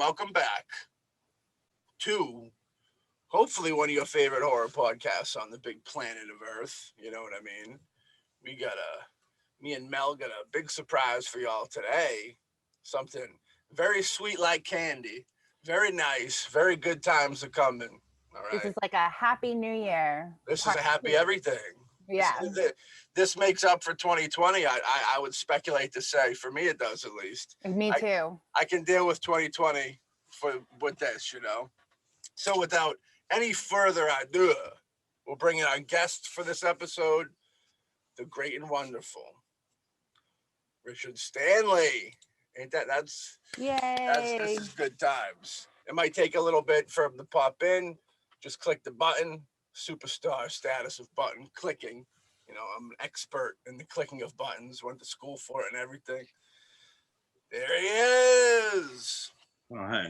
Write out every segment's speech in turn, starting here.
welcome back to hopefully one of your favorite horror podcasts on the big planet of Earth. You know what I mean? Me and Mel got a big surprise for y'all today. Something very sweet like candy. Very nice. Very good times are coming. All right. This is like a happy new year. This is a happy everything. Yeah. This makes up for 2020. I would speculate to say, for me it does at least. Me too. I can deal with 2020 with this, So without any further ado, we'll bring in our guest for this episode, the great and wonderful Richard Stanley. Ain't that's Yay. This is good times. It might take a little bit for him to pop in. Just click the button. Superstar status of button clicking. I'm an expert in the clicking of buttons. Went to school for it and everything. There he is. Oh, hey.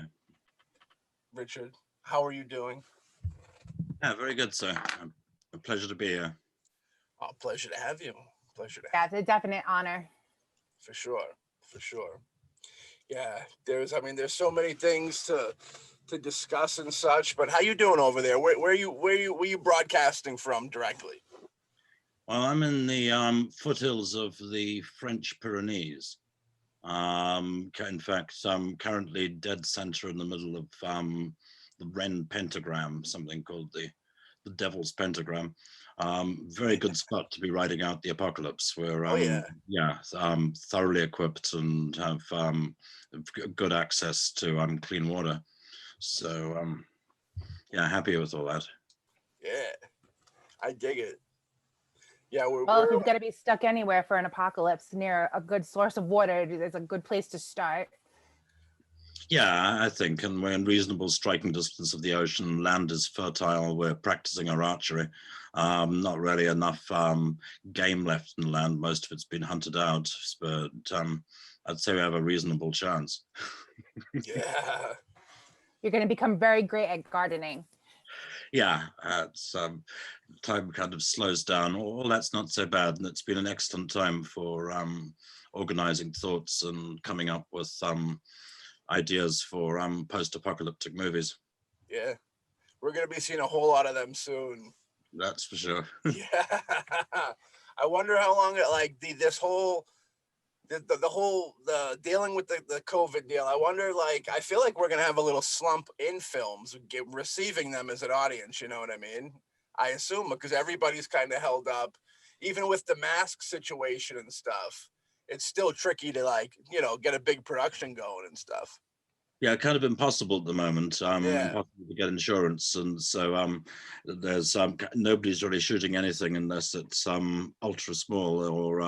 Richard, how are you doing? Yeah, very good, sir. A pleasure to be here. Oh, pleasure to have you. Yeah, it's a definite honor. For sure. Yeah, there's so many things to discuss and such, but how you doing over there? Where you broadcasting from directly? Well, I'm in the foothills of the French Pyrenees. In fact, I'm currently dead center in the middle of the Wren pentagram, something called the Devil's Pentagram. Very good spot to be riding out the apocalypse. We're thoroughly equipped and have good access to clean water. So happy with all that. Yeah, I dig it. Yeah, if you've got to be stuck anywhere for an apocalypse near a good source of water, it's a good place to start. Yeah, I think, and we're in reasonable striking distance of the ocean. Land is fertile. We're practicing our archery. Not really enough game left in land. Most of it's been hunted out, but I'd say we have a reasonable chance. Yeah. You're going to become very great at gardening. Yeah, time kind of slows down. All that's not so bad, and it's been an excellent time for organizing thoughts and coming up with ideas for post-apocalyptic movies. Yeah, we're gonna be seeing a whole lot of them soon. That's for sure. Yeah, I wonder how long the dealing with the COVID deal. I wonder, I feel like we're gonna have a little slump in films, receiving them as an audience. You know what I mean? I assume because everybody's kind of held up, even with the mask situation and stuff. It's still tricky to get a big production going and stuff. Yeah, kind of impossible at the moment. Impossible to get insurance, and so there's nobody's really shooting anything unless it's ultra small or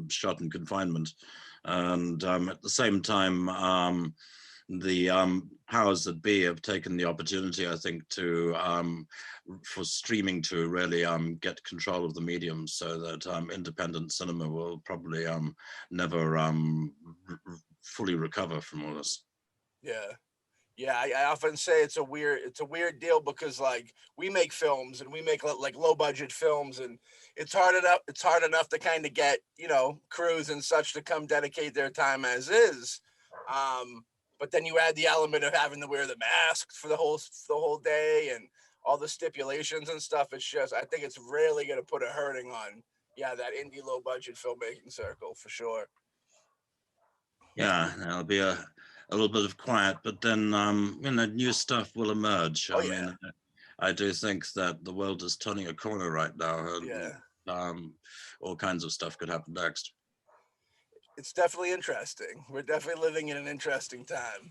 shot in confinement. And at the same time, the powers that be have taken the opportunity, I think, for streaming to really get control of the medium, so that independent cinema will probably never fully recover from all this. Yeah. I often say it's a weird deal because we make films and we make low budget films, and it's hard enough to kind of get crews and such to come dedicate their time as is. But then you add the element of having to wear the mask for the whole day and all the stipulations and stuff. It's just, I think it's really going to put a hurting on, that indie low budget filmmaking circle for sure. Yeah, there'll be a little bit of quiet, but then, new stuff will emerge. I do think that the world is turning a corner right now. And, all kinds of stuff could happen next. It's definitely interesting. We're definitely living in an interesting time.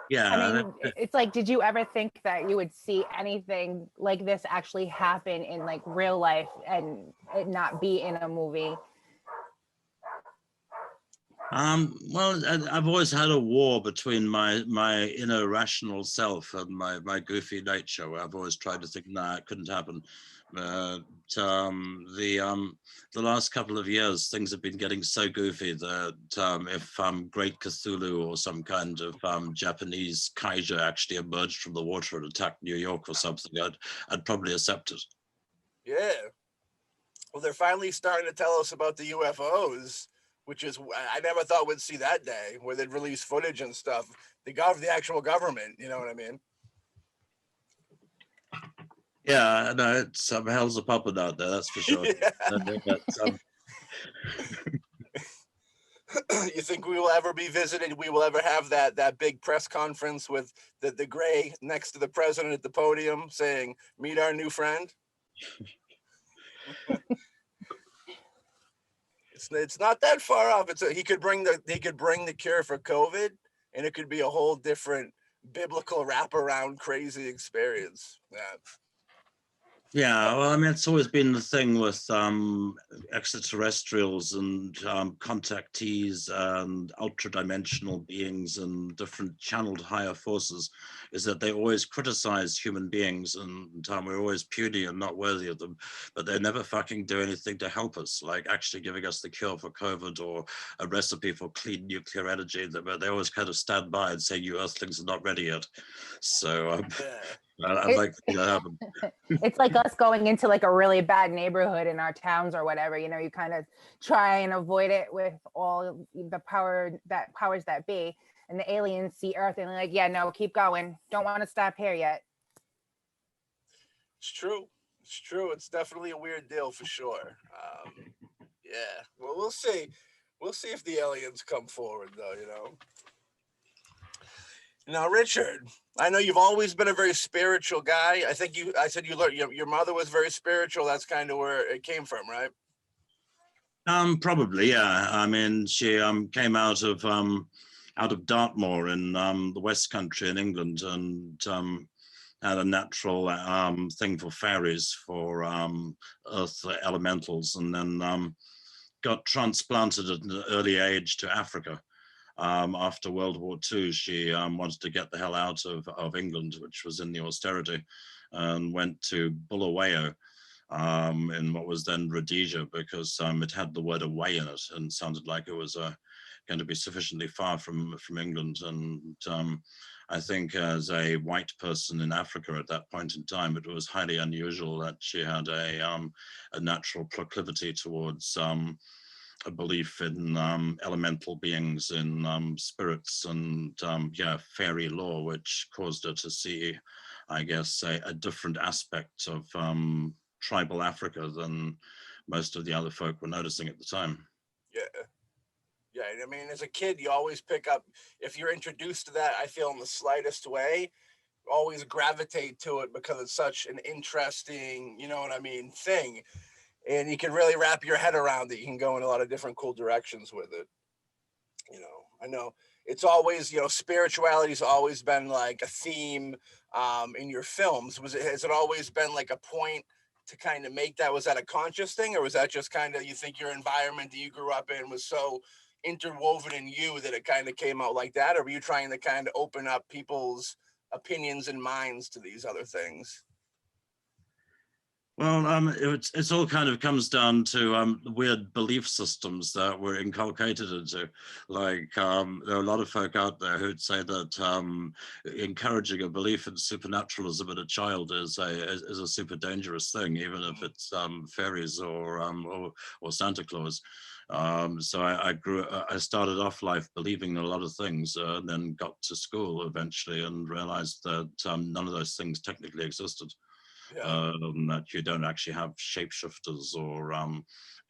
Yeah. It's did you ever think that you would see anything like this actually happen in real life and it not be in a movie? Well, I've always had a war between my inner rational self and my goofy nature. I've always tried to think, nah, it couldn't happen. The last couple of years, things have been getting so goofy that if Great Cthulhu or some kind of Japanese kaiju actually emerged from the water and attacked New York or something, I'd probably accept it. Yeah. Well, they're finally starting to tell us about the UFOs. which is, I never thought we'd see that day where they'd release footage and stuff. The actual government, you know what I mean? Yeah, no, it's hell's a puppet out there, that's for sure. Yeah. But, You think we will ever be visited? We will ever have that big press conference with the gray next to the president at the podium saying, "Meet our new friend"? It's not that far off. He could bring the cure for COVID, and it could be a whole different biblical wraparound crazy experience. Yeah. Yeah, well, I mean, it's always been the thing with extraterrestrials and contactees and ultra-dimensional beings and different channeled higher forces, is that they always criticize human beings, and we're always puny and not worthy of them, but they never fucking do anything to help us, like actually giving us the cure for COVID or a recipe for clean nuclear energy. But they always kind of stand by and say, you Earthlings are not ready yet. So I'd like to see that happen. It's like us going into like a really bad neighborhood in our towns or whatever, you know, you kind of try and avoid it with all the powers that be, and the aliens see Earth and they're like, yeah, no, keep going, don't want to stop here yet. It's true. It's definitely a weird deal for sure. Yeah, well, we'll see if the aliens come forward though, you know. Now, Richard, I know you've always been a very spiritual guy. I said you learned your mother was very spiritual. That's kind of where it came from, right? Probably, yeah. I mean, she came out of Dartmoor in the West Country in England, and had a natural thing for fairies, for earth elementals, and then got transplanted at an early age to Africa. After World War II, she wanted to get the hell out of England, which was in the austerity, and went to Bulawayo in what was then Rhodesia, because it had the word away in it and sounded like it was going to be sufficiently far from England. And I think as a white person in Africa at that point in time, it was highly unusual that she had a natural proclivity towards a belief in elemental beings, in spirits, and fairy lore, which caused her to see, I guess, a different aspect of tribal Africa than most of the other folk were noticing at the time. Yeah, I mean, as a kid, you always pick up, if you're introduced to that, I feel in the slightest way, always gravitate to it because it's such an interesting, you know what I mean, thing. And you can really wrap your head around it. You can go in a lot of different cool directions with it. You know, I know it's always, you know, spirituality's always been like a theme in your films. Has it always been like a point to kind of make that? Was that a conscious thing, or was that just kind of, you think your environment that you grew up in was so interwoven in you that it kind of came out like that? Or were you trying to kind of open up people's opinions and minds to these other things? Well, it's all kind of comes down to the weird belief systems that were inculcated into. Like, there are a lot of folk out there who'd say that encouraging a belief in supernaturalism in a child is a super dangerous thing, even if it's fairies or Santa Claus. So I started off life believing in a lot of things, and then got to school eventually and realized that none of those things technically existed. Yeah. That you don't actually have shapeshifters or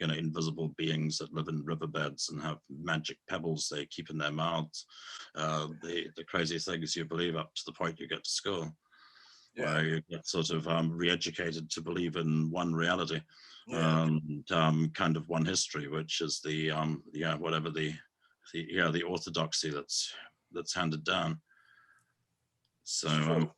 invisible beings that live in riverbeds and have magic pebbles they keep in their mouths. The crazy things you believe up to the point you get to school, where you get sort of re-educated to believe in one reality and kind of one history, which is the orthodoxy that's handed down. So.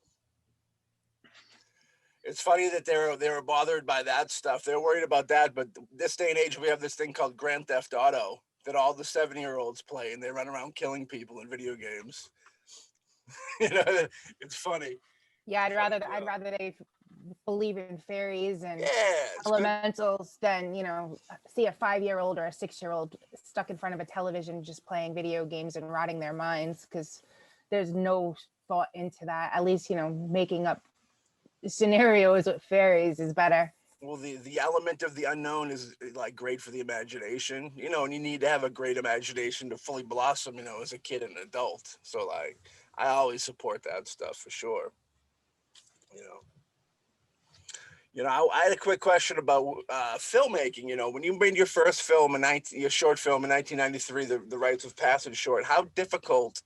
It's funny that they were bothered by that stuff. They're worried about that, but this day and age, we have this thing called Grand Theft Auto that all the 7-year-olds play, and they run around killing people in video games. You know, it's funny. Yeah, I'd rather they believe in fairies and it's elementals than, you know, see a 5-year-old or a 6-year-old stuck in front of a television just playing video games and rotting their minds, because there's no thought into that. At least, you know, making up scenarios with fairies is better. Well, the element of the unknown is like great for the imagination, you know, and you need to have a great imagination to fully blossom, you know, as a kid and an adult. So like, I always support that stuff for sure. You know, I had a quick question about filmmaking. You know, when you made your first film in your short film in 1993, the Rites of Passage short, how difficult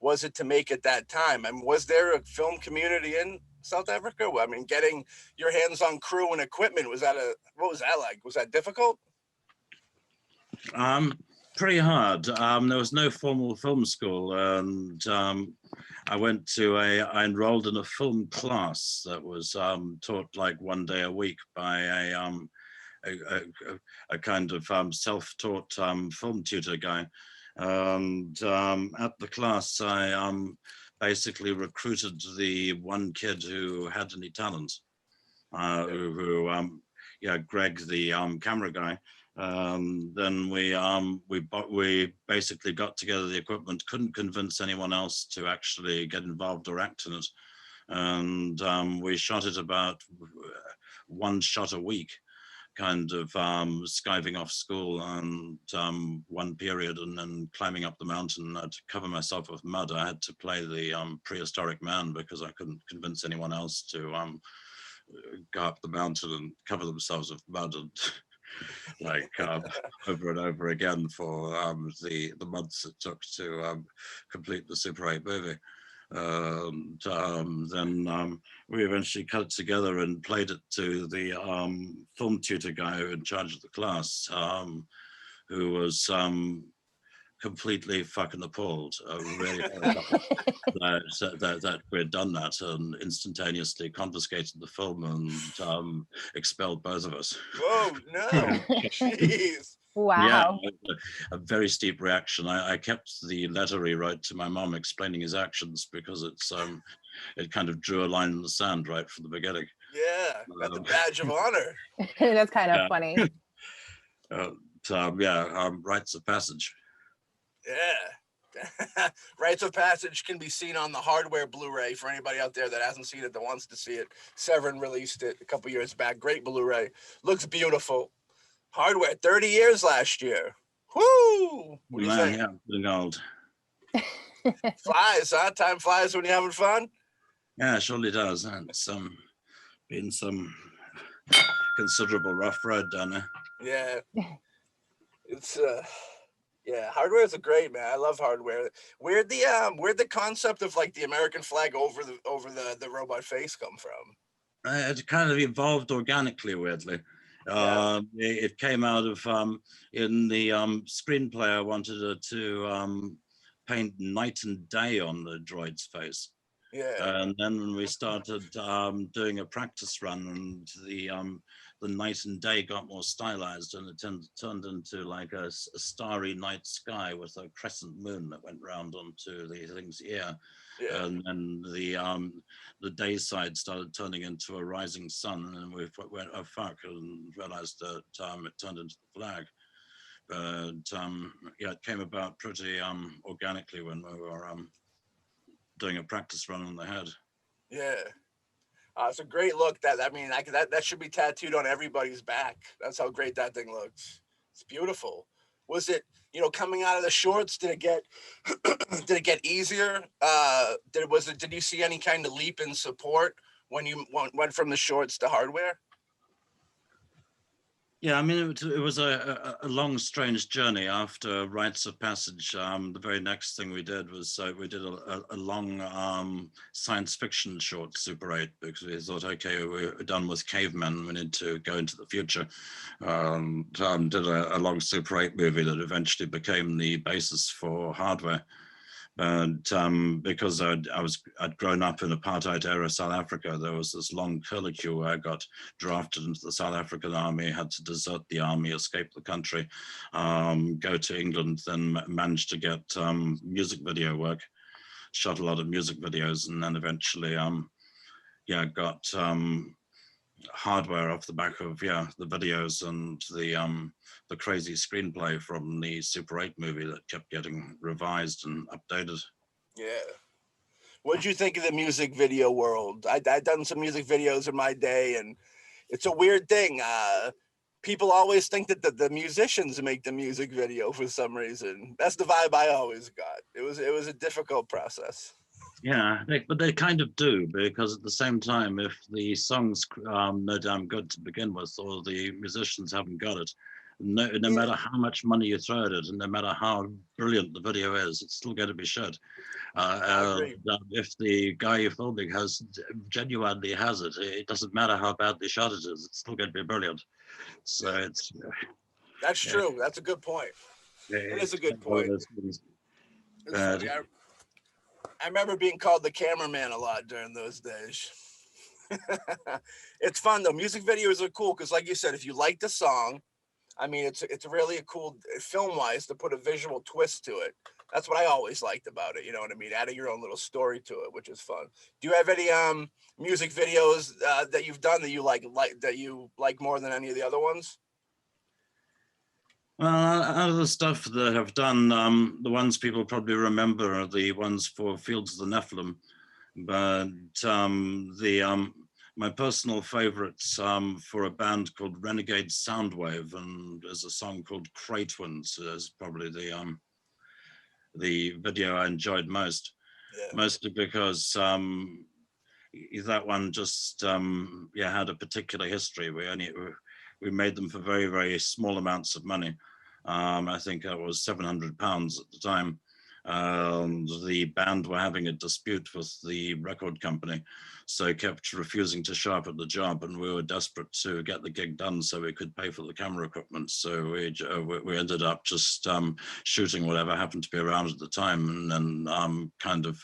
was it to make at that time? I mean, was there a film community in South Africa? I mean, getting your hands on crew and equipment, what was that like? Was that difficult? Pretty hard. There was no formal film school, and I enrolled in a film class that was taught like one day a week by a kind of self-taught film tutor guy. And at the class, I basically recruited the one kid who had any talent, Greg, the camera guy. Then we basically got together the equipment, couldn't convince anyone else to actually get involved or act in it. And we shot it about one shot a week, kind of skiving off school and one period, and then climbing up the mountain. I had to cover myself with mud. I had to play the prehistoric man because I couldn't convince anyone else to go up the mountain and cover themselves with mud and like over and over again for the months it took to complete the Super 8 movie. Then we eventually cut it together and played it to the film tutor guy in charge of the class, who was completely fucking appalled, really that we'd done that, and instantaneously confiscated the film and expelled both of us. Whoa, no, jeez. Wow. Yeah, a very steep reaction. I kept the letter he wrote to my mom explaining his actions because it kind of drew a line in the sand right from the beginning. Yeah, got the badge of honor. That's kind of funny. Rites of Passage. Yeah. Rites of Passage can be seen on the Hardware Blu-ray for anybody out there that hasn't seen it, that wants to see it. Severin released it a couple years back. Great Blu-ray. Looks beautiful. Hardware, 30 years last year. Woo! What do you think? Yeah, getting old. Flies, huh? Time flies when you're having fun? Yeah, it surely does. It's been some considerable rough road down there. Yeah. It's yeah, Hardware is a great, man. I love Hardware. Where'd the concept of like the American flag over the robot face come from? It kind of evolved organically, weirdly. It came out of in the screenplay. I wanted to paint night and day on the droid's face. Yeah. And then when we started doing a practice run, and the night and day got more stylized, and it turned into like a starry night sky with a crescent moon that went round onto the thing's ear. Yeah. And then the day side started turning into a rising sun, and we went, oh fuck, and realized that it turned into the flag. But it came about pretty organically when we were doing a practice run on the head. Yeah. It's a great look. That should be tattooed on everybody's back. That's how great that thing looks. It's beautiful. Was it, coming out of the shorts, did it get easier? Did you see any kind of leap in support when you went from the shorts to Hardware? Yeah, I mean, it was a long, strange journey after Rites of Passage. The very next thing we did was we did a long science fiction short, Super 8, because we thought, okay, we're done with cavemen, we need to go into the future. Did a long Super 8 movie that eventually became the basis for Hardware. And because I'd grown up in apartheid era South Africa, there was this long curlicue where I got drafted into the South African army, had to desert the army, escape the country, go to England, then managed to get music video work, shot a lot of music videos, and then eventually got Hardware off the back of the videos and the crazy screenplay from the Super 8 movie that kept getting revised and updated. Yeah. What did you think of the music video world? I'd done some music videos in my day, and it's a weird thing. People always think that the musicians make the music video for some reason. That's the vibe I always got. It was a difficult process. Yeah, but they kind of do, because at the same time, if the song's no damn good to begin with, or the musicians haven't got it, no matter how much money you throw at it, and no matter how brilliant the video is, it's still going to be shit. If the guy you're filming genuinely has it, it doesn't matter how badly shot it is, it's still going to be brilliant. So it's that's true. That's a good point. It is a good point. I remember being called the cameraman a lot during those days. It's fun though. Music videos are cool because, like you said, if you like the song, I mean, it's really a cool film-wise to put a visual twist to it. That's what I always liked about it. You know what I mean? Adding your own little story to it, which is fun. Do you have any music videos that you've done that you like more than any of the other ones? Well, out of the stuff that I've done, the ones people probably remember are the ones for Fields of the Nephilim. But my personal favorites for a band called Renegade Soundwave, and there's a song called Crate Winds, is probably the video I enjoyed most. Yeah. Mostly because that one just had a particular history. We made them for very, very small amounts of money. I think it was £700 at the time. The band were having a dispute with the record company, so kept refusing to show up at the job, and we were desperate to get the gig done so we could pay for the camera equipment. So we ended up just shooting whatever happened to be around at the time, and then kind of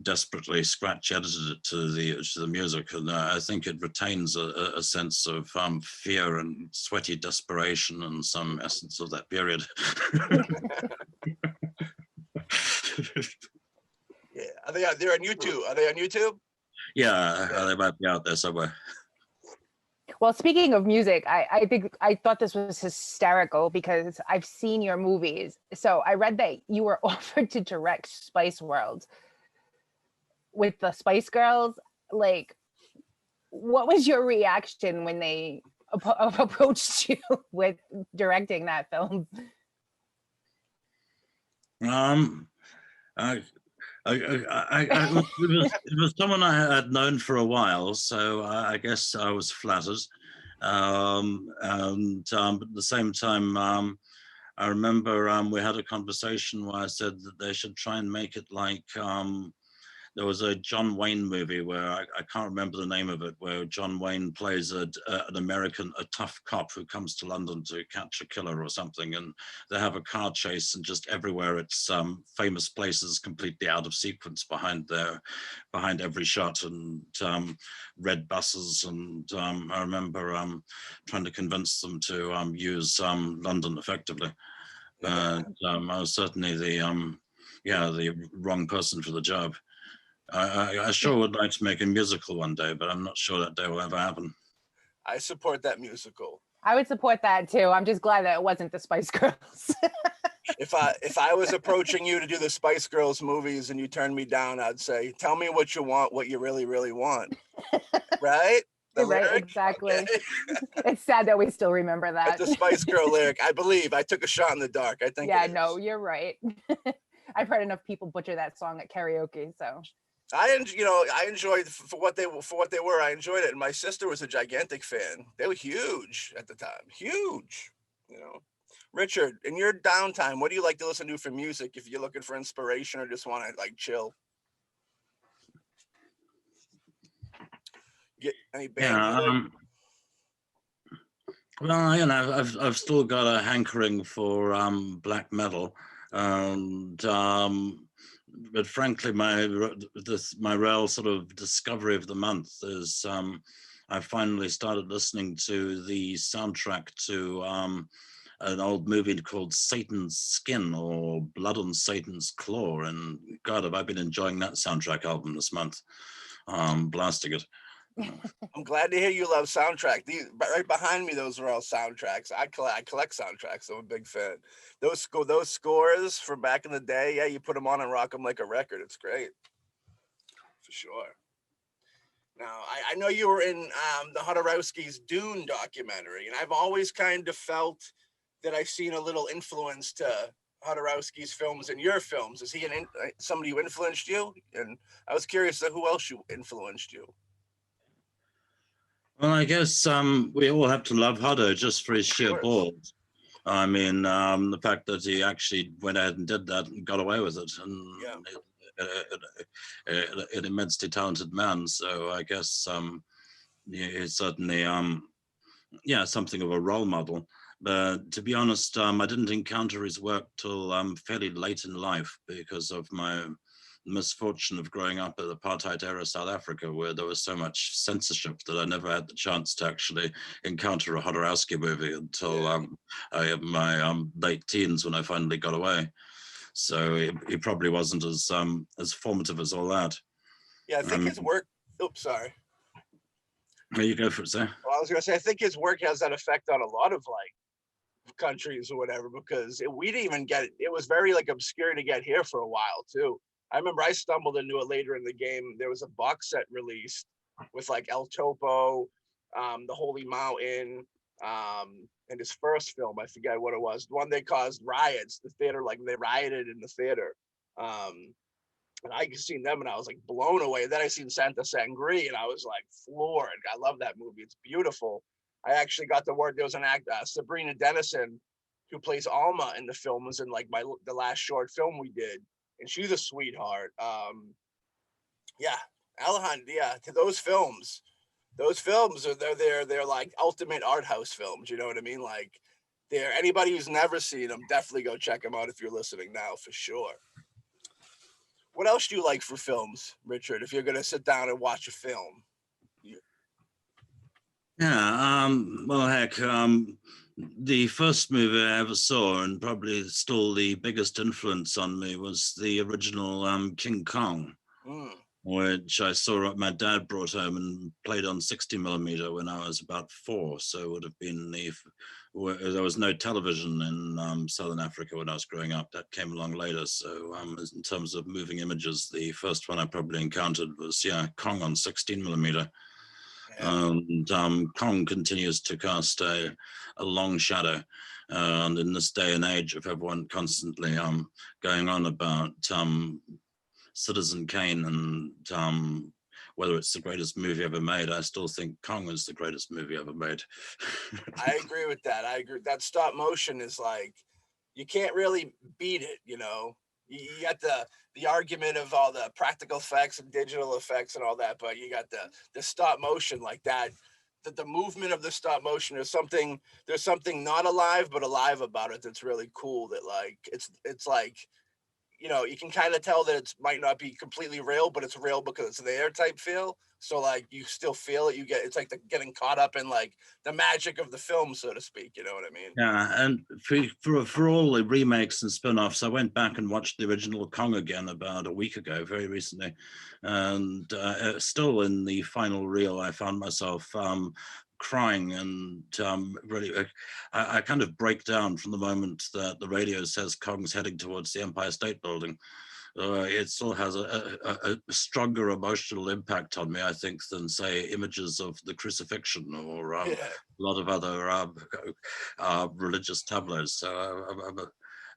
desperately scratch edited it to the music, and I think it retains a sense of fear and sweaty desperation and some essence of that period. Yeah, they're on YouTube? Are they on YouTube? Yeah, they might be out there somewhere. Well, speaking of music, I thought this was hysterical because I've seen your movies. So I read that you were offered to direct Spice World with the Spice Girls. Like, what was your reaction when they approached you with directing that film? It was someone I had known for a while, so I guess I was flattered. But at the same time, I remember we had a conversation where I said that they should try and make it like there was a John Wayne movie where I can't remember the name of it, where John Wayne plays an American, a tough cop who comes to London to catch a killer or something, and they have a car chase, and just everywhere it's famous places completely out of sequence behind every shot, and red buses, and I remember trying to convince them to use London effectively. But I was certainly the wrong person for the job. I sure would like to make a musical one day, but I'm not sure that day will ever happen. I support that musical. I would support that too. I'm just glad that it wasn't the Spice Girls. If I was approaching you to do the Spice Girls movies and you turned me down, I'd say, tell me what you want, what you really, really want. Right? Right, exactly. Okay. It's sad that we still remember that. That's the Spice Girl lyric. I believe I took a shot in the dark. I think. Yeah, no, you're right. I've heard enough people butcher that song at karaoke, so. I enjoyed for what they were. I enjoyed it, and my sister was a gigantic fan. They were huge at the time, huge. Richard, in your downtime, what do you like to listen to for music? If you're looking for inspiration or just want to like chill, get any band? Well, I've still got a hankering for black metal, and. But frankly, my real sort of discovery of the month is I finally started listening to the soundtrack to an old movie called Satan's Skin, or Blood on Satan's Claw, and God, have I been enjoying that soundtrack album this month, blasting it. I'm glad to hear you love soundtrack. Right behind me, those are all soundtracks. I collect soundtracks. I'm a big fan. Those scores from back in the day, yeah, you put them on and rock them like a record. It's great, for sure. Now, I know you were in the Hodorowski's Dune documentary, and I've always kind of felt that I've seen a little influence to Hodorowski's films and your films. Is he somebody who influenced you? And I was curious who else you influenced you. Well, I guess we all have to love Hodder just for his sheer balls. I mean, the fact that he actually went ahead and did that and got away with it, and an immensely talented man. So I guess he's certainly, something of a role model. But to be honest, I didn't encounter his work till fairly late in life because of my misfortune of growing up in apartheid era South Africa, where there was so much censorship that I never had the chance to actually encounter a Hodorowski movie until I had my late teens when I finally got away. So he probably wasn't as formative as all that. Yeah, I think his work. Oops, sorry. There you go for it, sir. Well, I was gonna say I think his work has that effect on a lot of like countries or whatever, because we didn't even get it. It was very like obscure to get here for a while too. I remember I stumbled into it later in the game. There was a box set released with like El Topo, the Holy Mountain, and his first film, I forget what it was, the one they caused riots, the theater, like they rioted in the theater. And I seen them and I was like blown away. Then I seen Santa Sangre and I was like floored. I love that movie. It's beautiful. I actually got the word there was an actor, Sabrina Dennison, who plays Alma in the film, was in like the last short film we did, and she's a sweetheart. Alejandro, to those films are they're like ultimate art house films. You know what I mean? Like, they're, anybody who's never seen them, definitely go check them out if you're listening now, for sure. What else do you like for films, Richard? If you're gonna sit down and watch a film? Well, heck, the first movie I ever saw, and probably still the biggest influence on me, was the original King Kong, which I saw my dad brought home and played on 60mm when I was about 4. So it would have been there was no television in Southern Africa when I was growing up. That came along later. So in terms of moving images, the first one I probably encountered was Kong on 16mm. And Kong continues to cast a long shadow. And in this day and age of everyone constantly going on about Citizen Kane and whether it's the greatest movie ever made, I still think Kong is the greatest movie ever made. I agree with that. I agree. That stop motion is like, you can't really beat it, you know. You got the argument of all the practical effects and digital effects and all that, but you got the stop motion like that. The movement of the stop motion, there's something not alive but alive about it that's really cool. That like it's like, you know, you can kind of tell that it might not be completely real, but it's real because it's there type feel. So like you still feel it. It's like getting caught up in like the magic of the film, so to speak. You know what I mean? Yeah, and for all the remakes and spin-offs, I went back and watched the original Kong again about a week ago, very recently, and still in the final reel, I found myself crying and really, I kind of break down from the moment that the radio says Kong's heading towards the Empire State Building. It still has a stronger emotional impact on me, I think, than say images of the crucifixion or a lot of other religious tableaus. So I'm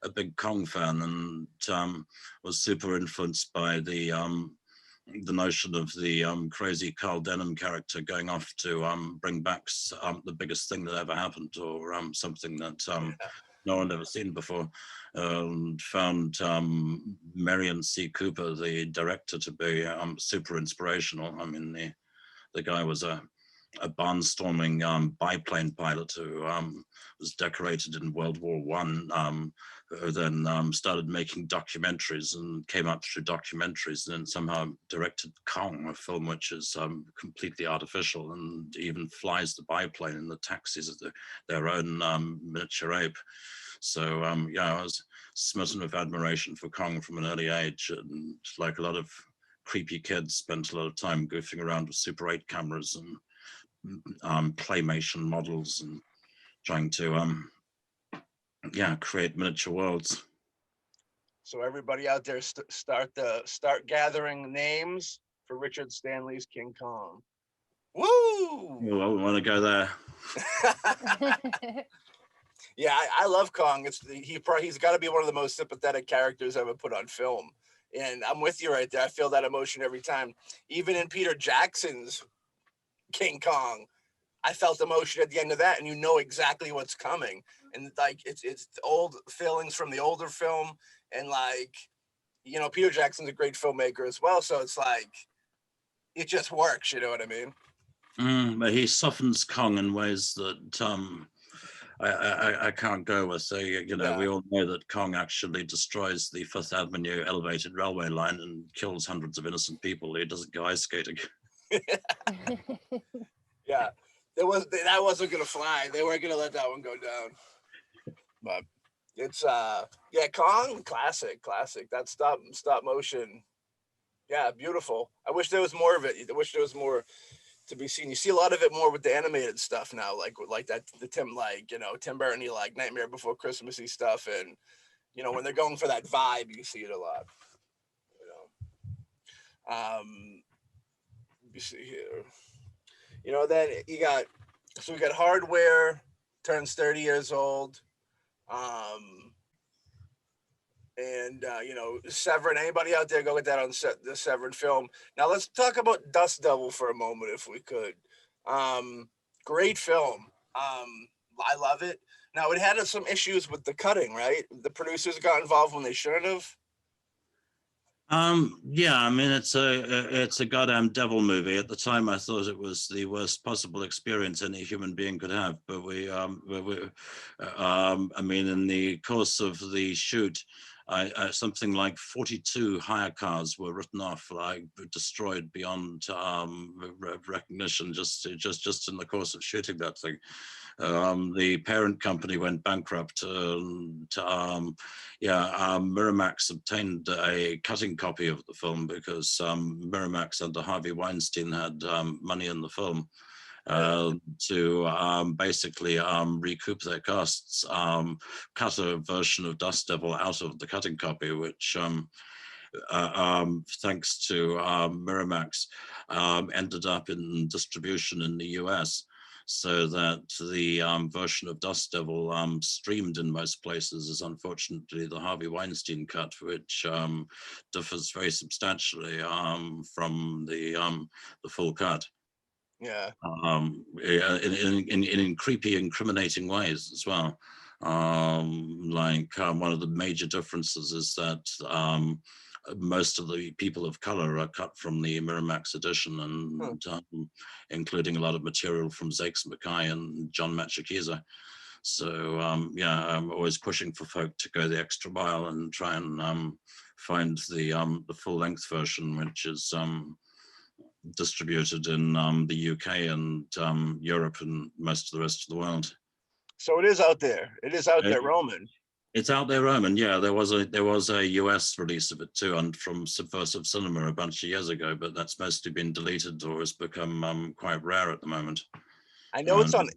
a big Kong fan, and was super influenced by the notion of the crazy Carl Denham character going off to bring back the biggest thing that ever happened, or something that no one had ever seen before. Found Marion C. Cooper, the director, to be super inspirational. I mean, the guy was a barnstorming biplane pilot who was decorated in World War I, who then started making documentaries and came up through documentaries, and then somehow directed Kong, a film which is completely artificial and even flies the biplane in the taxis of their own miniature ape. So I was smitten with admiration for Kong from an early age, and like a lot of creepy kids, spent a lot of time goofing around with Super 8 cameras and claymation models and trying to create miniature worlds. So everybody out there, start gathering names for Richard Stanley's King Kong. Woo! Oh, I want to go there. Yeah, I love Kong. He's got to be one of the most sympathetic characters ever put on film. And I'm with you right there. I feel that emotion every time. Even in Peter Jackson's King Kong, I felt emotion at the end of that, and you know exactly what's coming. And like it's old feelings from the older film, and like, you know, Peter Jackson's a great filmmaker as well. So it's like it just works. You know what I mean? But he softens Kong in ways that I can't go with. So, you know, we all know that Kong actually destroys the Fifth Avenue elevated railway line and kills hundreds of innocent people. He doesn't go ice skating. Yeah, that wasn't gonna fly. They weren't gonna let that one go down. But it's Kong, classic. That stop motion. Yeah, beautiful. I wish there was more of it. I wish there was more to be seen. You see a lot of it more with the animated stuff now, like that Tim Burton like Nightmare Before Christmassy stuff, and you know when they're going for that vibe, you see it a lot. You know, you see here. You know, then we got Hardware turns 30 years old, and you know, Severin. Anybody out there go get that on the Severin film? Now let's talk about Dust Devil for a moment, if we could. Great film. I love it. Now it had some issues with the cutting, right? The producers got involved when they shouldn't have. Yeah, I mean it's a goddamn devil movie. At the time, I thought it was the worst possible experience any human being could have. But I mean, in the course of the shoot, something like 42 hire cars were written off, like destroyed beyond recognition, just in the course of shooting that thing. The parent company went bankrupt. Miramax obtained a cutting copy of the film because Miramax under Harvey Weinstein had money in the film to basically recoup their costs, cut a version of Dust Devil out of the cutting copy, which thanks to Miramax ended up in distribution in the US. So that the version of Dust Devil streamed in most places is unfortunately the Harvey Weinstein cut, which differs very substantially from the full cut. Yeah. In creepy, incriminating ways as well. One of the major differences is that most of the people of color are cut from the Miramax edition, and including a lot of material from Zakes Mackay and John Matshikiza. So I'm always pushing for folk to go the extra mile and try and find the full length version, which is distributed in the UK and Europe and most of the rest of the world. So it is out there. It is out there roaming. It's out there roaming. Yeah, there was a US release of it too, and from Subversive Cinema a bunch of years ago, but that's mostly been deleted or has become quite rare at the moment. I know it's on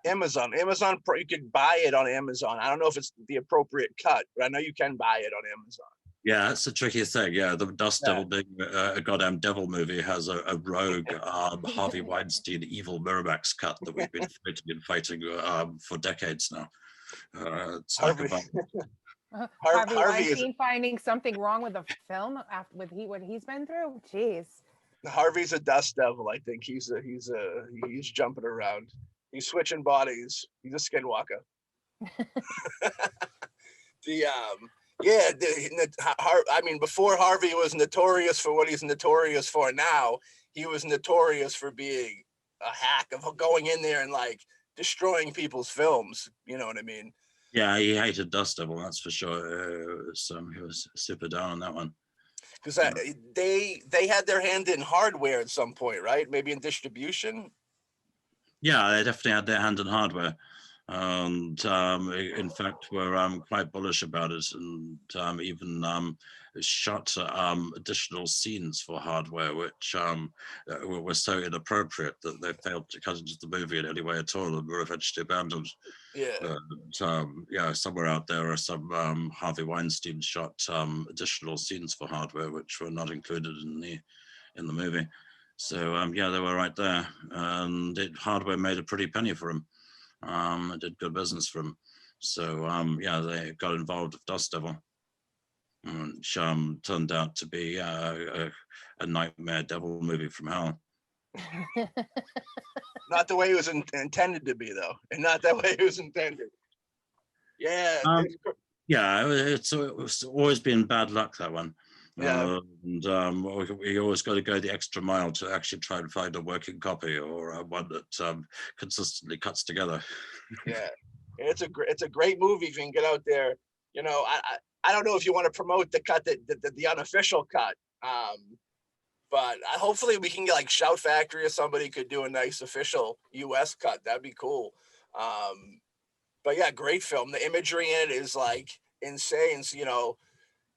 Amazon. Amazon, you could buy it on Amazon. I don't know if it's the appropriate cut, but I know you can buy it on Amazon. Yeah, that's the tricky thing. Yeah, the Dust Devil being a goddamn devil movie has a rogue Harvey Weinstein evil Miramax cut that we've been fighting for decades now. Harvey Weinstein finding something wrong with the film after what he's been through. Jeez. Harvey's a Dust Devil. I think he's jumping around. He's switching bodies. He's a skinwalker. I mean, before Harvey was notorious for what he's notorious for now, he was notorious for being a hack, of going in there and like destroying people's films. You know what I mean? Yeah, he hated Dust Devil, that's for sure. He was super down on that one. Because they had their hand in Hardware at some point, right? Maybe in distribution. Yeah, they definitely had their hand in Hardware. And in fact, we're quite bullish about it, and even shot additional scenes for Hardware, which were so inappropriate that they failed to cut into the movie in any way at all and were eventually abandoned. Somewhere out there are some Harvey Weinstein shot additional scenes for Hardware, which were not included in the movie. So yeah, they were right there, and Hardware made a pretty penny for him. It did good business for him. So yeah, they got involved with Dust Devil, which turned out to be a nightmare devil movie from hell. Not the way it was intended to be, though, and not that way it was intended. Yeah. Yeah, it's always been bad luck, that one. Yeah. And we always got to go the extra mile to actually try and find a working copy or one that consistently cuts together. Yeah, it's a great movie if you can get out there. You know, I don't know if you want to promote the cut, the unofficial cut, but hopefully we can get like Shout Factory or somebody could do a nice official US cut. That'd be cool. But yeah, great film. The imagery in it is like insane. So, you know,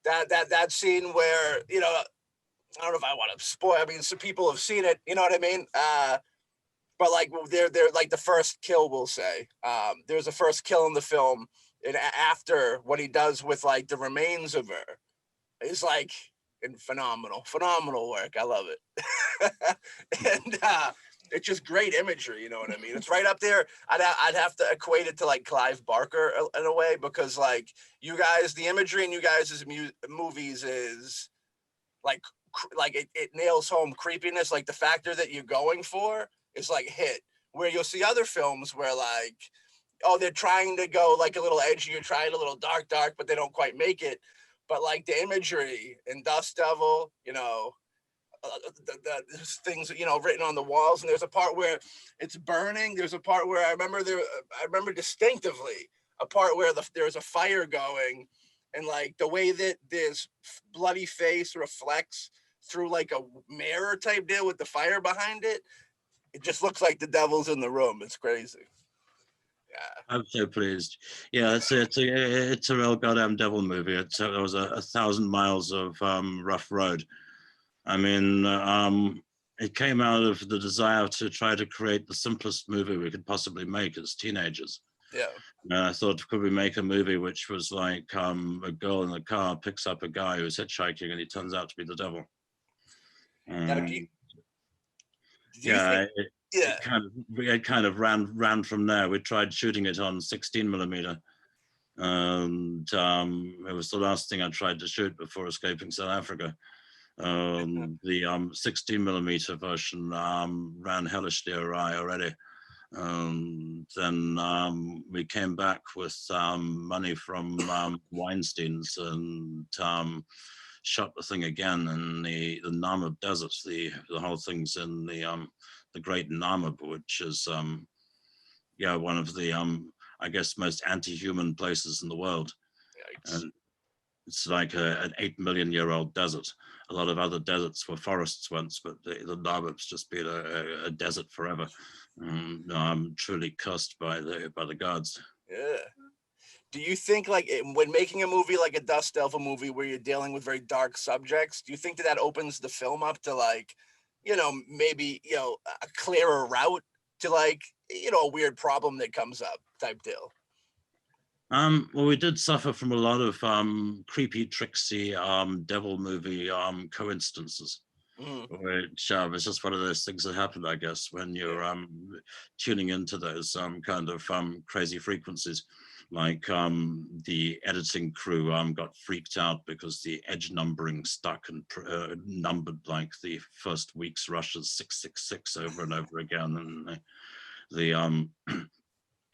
that scene where, you know, I don't know if I want to spoil. I mean, some people have seen it. You know what I mean? But like they're like the first kill, we'll say. There's a first kill in the film, and after what he does with like the remains of her, is like phenomenal work. I love it. And it's just great imagery. You know what I mean? It's right up there. I'd have to equate it to like Clive Barker in a way, because like you guys, the imagery in you guys' movies is like it nails home creepiness. Like the factor that you're going for is like hit, where you'll see other films where like, oh, they're trying to go like a little edgy, you're trying a little dark, but they don't quite make it. But like the imagery in Dust Devil, you know, there's things, you know, written on the walls, and there's a part where it's burning. There's a part where I remember distinctively a part where there's a fire going, and like the way that this bloody face reflects through like a mirror type deal with the fire behind it. It just looks like the devil's in the room. It's crazy. Yeah. I'm so pleased. Yeah, it's a real goddamn devil movie. It was 1,000 miles of rough road. I mean, it came out of the desire to try to create the simplest movie we could possibly make as teenagers. Yeah. And I thought, could we make a movie which was like a girl in the car picks up a guy who's hitchhiking and he turns out to be the devil. It kind of ran from there. We tried shooting it on 16mm, and it was the last thing I tried to shoot before escaping South Africa. The 16mm version ran hellishly awry already. Then we came back with money from Weinstein's and shot the thing again in the Namib Desert. The whole thing's in the Great Namib, which is one of the I guess most anti-human places in the world. Yikes. And it's like an 8 million year old desert. A lot of other deserts were forests once, but the Namib's just been a desert forever. I'm truly cursed by the gods. Yeah. Do you think, like, when making a movie like a Dust Devil movie where you're dealing with very dark subjects, do you think that opens the film up to, like, you know, maybe, you know, a clearer route to, like, you know, a weird problem that comes up type deal? Well, we did suffer from a lot of creepy, tricksy devil movie coincidences. Which is just one of those things that happen, I guess, when you're tuning into those kind of crazy frequencies. Like the editing crew got freaked out because the edge numbering stuck and numbered like the first week's rush as 666 over and over again. And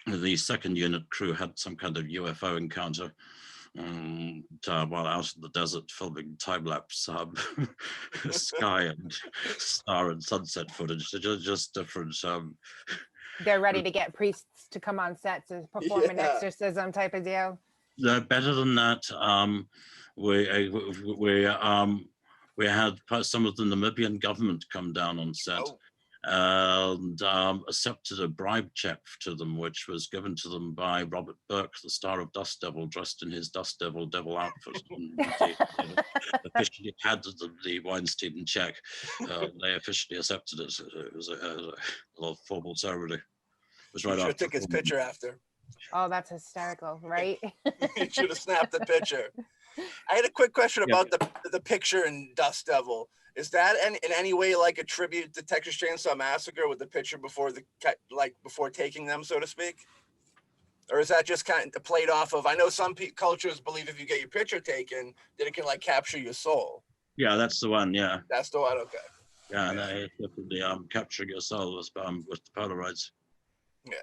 the second unit crew had some kind of UFO encounter while out in the desert filming time-lapse sky and star and sunset footage. Just different. They're ready to get priests to come on set to perform an exorcism type of deal. Better than that, we had some of the Namibian government come down on set. And accepted a bribe check to them, which was given to them by Robert Burke, the star of Dust Devil, dressed in his Dust Devil outfit. Officially handed them the Weinstein check. They officially accepted it. It was a little formal ceremony. It was right after. Took his picture after. Oh, that's hysterical, right? You should have snapped the picture. I had a quick question about the picture in Dust Devil. Is that in any way like a tribute to Texas Chainsaw Massacre with the picture before before taking them, so to speak? Or is that just kind of played off of? I know some cultures believe if you get your picture taken, that it can like capture your soul. Yeah, that's the one. Yeah. That's the one. Okay. Yeah, no, it's definitely capturing your soul with the Polaroids. Yeah.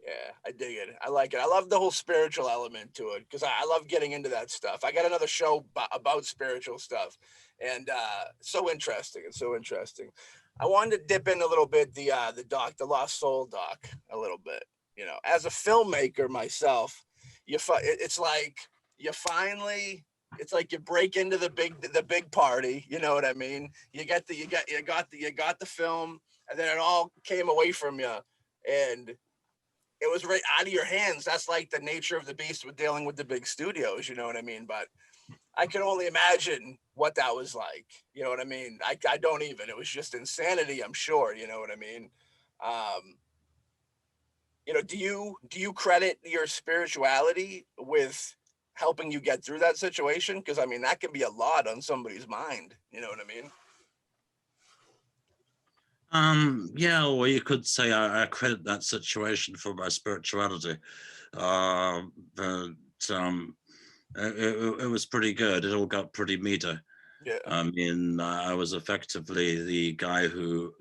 Yeah, I dig it. I like it. I love the whole spiritual element to it because I love getting into that stuff. I got another show about spiritual stuff, and so interesting. It's so interesting. I wanted to dip in a little bit the Lost Soul doc, a little bit. You know, as a filmmaker myself, it's like you finally. It's like you break into the big party. You know what I mean? You got the film, and then it all came away from you, and it was right out of your hands. That's like the nature of the beast with dealing with the big studios, you know what I mean? But I can only imagine what that was like. You know what I mean? I don't even. It was just insanity, I'm sure. You know what I mean? You know, do you credit your spirituality with helping you get through that situation? Because I mean, that can be a lot on somebody's mind. You know what I mean? Yeah, or you could say I credit that situation for my spirituality. But it was pretty good. It all got pretty meaty. Yeah. I mean, I was effectively the guy who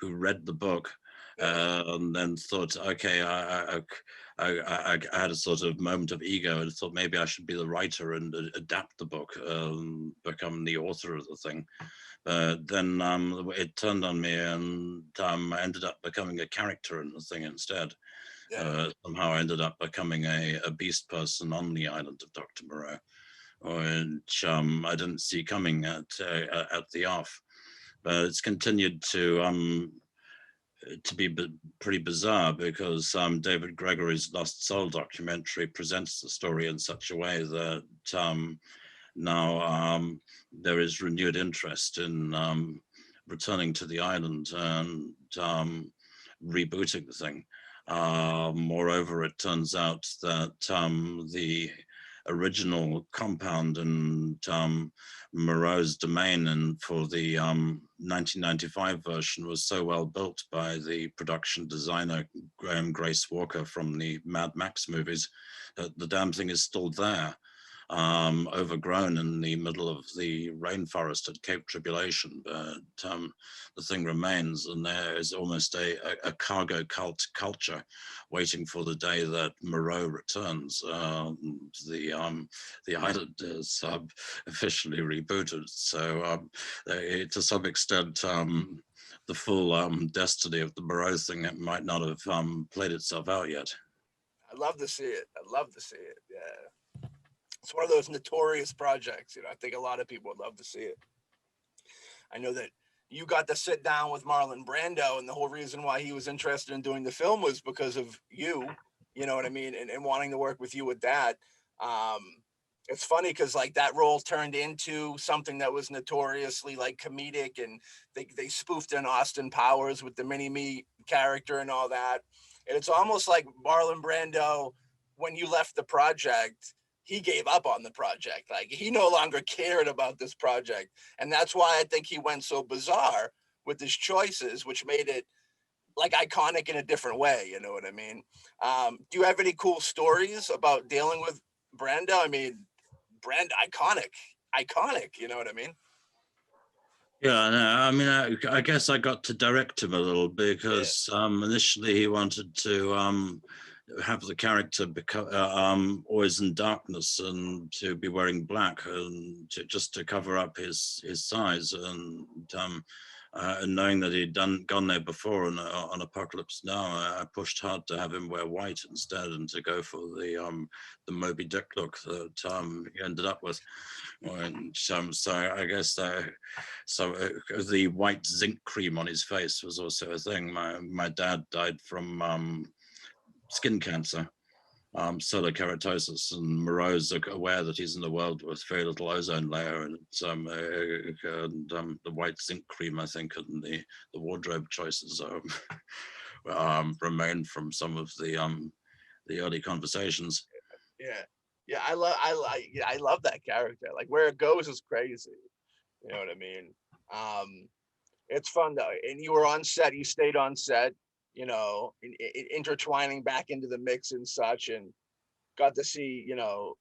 read the book and then thought, okay, I had a sort of moment of ego and thought maybe I should be the writer and adapt the book, become the author of the thing. Then it turned on me, and I ended up becoming a character in the thing instead. Yeah. Somehow I ended up becoming a beast person on the island of Dr. Moreau, which I didn't see coming at the off. But it's continued to be pretty bizarre because David Gregory's Lost Soul documentary presents the story in such a way that now there is renewed interest in returning to the island and rebooting the thing. Moreover, it turns out that the original compound and Moreau's domain and for the 1995 version was so well built by the production designer Grace Walker from the Mad Max movies that the damn thing is still there, overgrown in the middle of the rainforest at Cape Tribulation, but the thing remains, and there is almost a cargo cult culture waiting for the day that Moreau returns. The island is officially rebooted, so to some extent the full destiny of the Moreau thing might not have played itself out yet. I'd love to see it. I'd love to see it. Yeah. It's one of those notorious projects, you know. I think a lot of people would love to see it. I know that you got to sit down with Marlon Brando, and the whole reason why he was interested in doing the film was because of you know what I mean, and wanting to work with you with that. It's funny because like that role turned into something that was notoriously like comedic, and they spoofed in Austin Powers with the mini-me character and all that. And it's almost like Marlon Brando, when you left the project, he gave up on the project. Like he no longer cared about this project. And that's why I think he went so bizarre with his choices, which made it like iconic in a different way. You know what I mean? Do you have any cool stories about dealing with Brando? I mean, iconic, you know what I mean? Yeah, no, I mean, I guess I got to direct him a little because initially he wanted to have the character become always in darkness and to be wearing black and just to cover up his size, and knowing that he'd gone there before on Apocalypse Now, I pushed hard to have him wear white instead and to go for the Moby Dick look that he ended up with. And so I guess the white zinc cream on his face was also a thing. My dad died from skin cancer, solar keratosis, and Moreau's aware that he's in a world with very little ozone layer, and the white zinc cream, I think, and the wardrobe choices remain from some of the early conversations. Yeah, I love that character. Like where it goes is crazy. You know what I mean? It's fun though, and you were on set. You stayed on set. You know, intertwining back into the mix and such, and got to see, you know,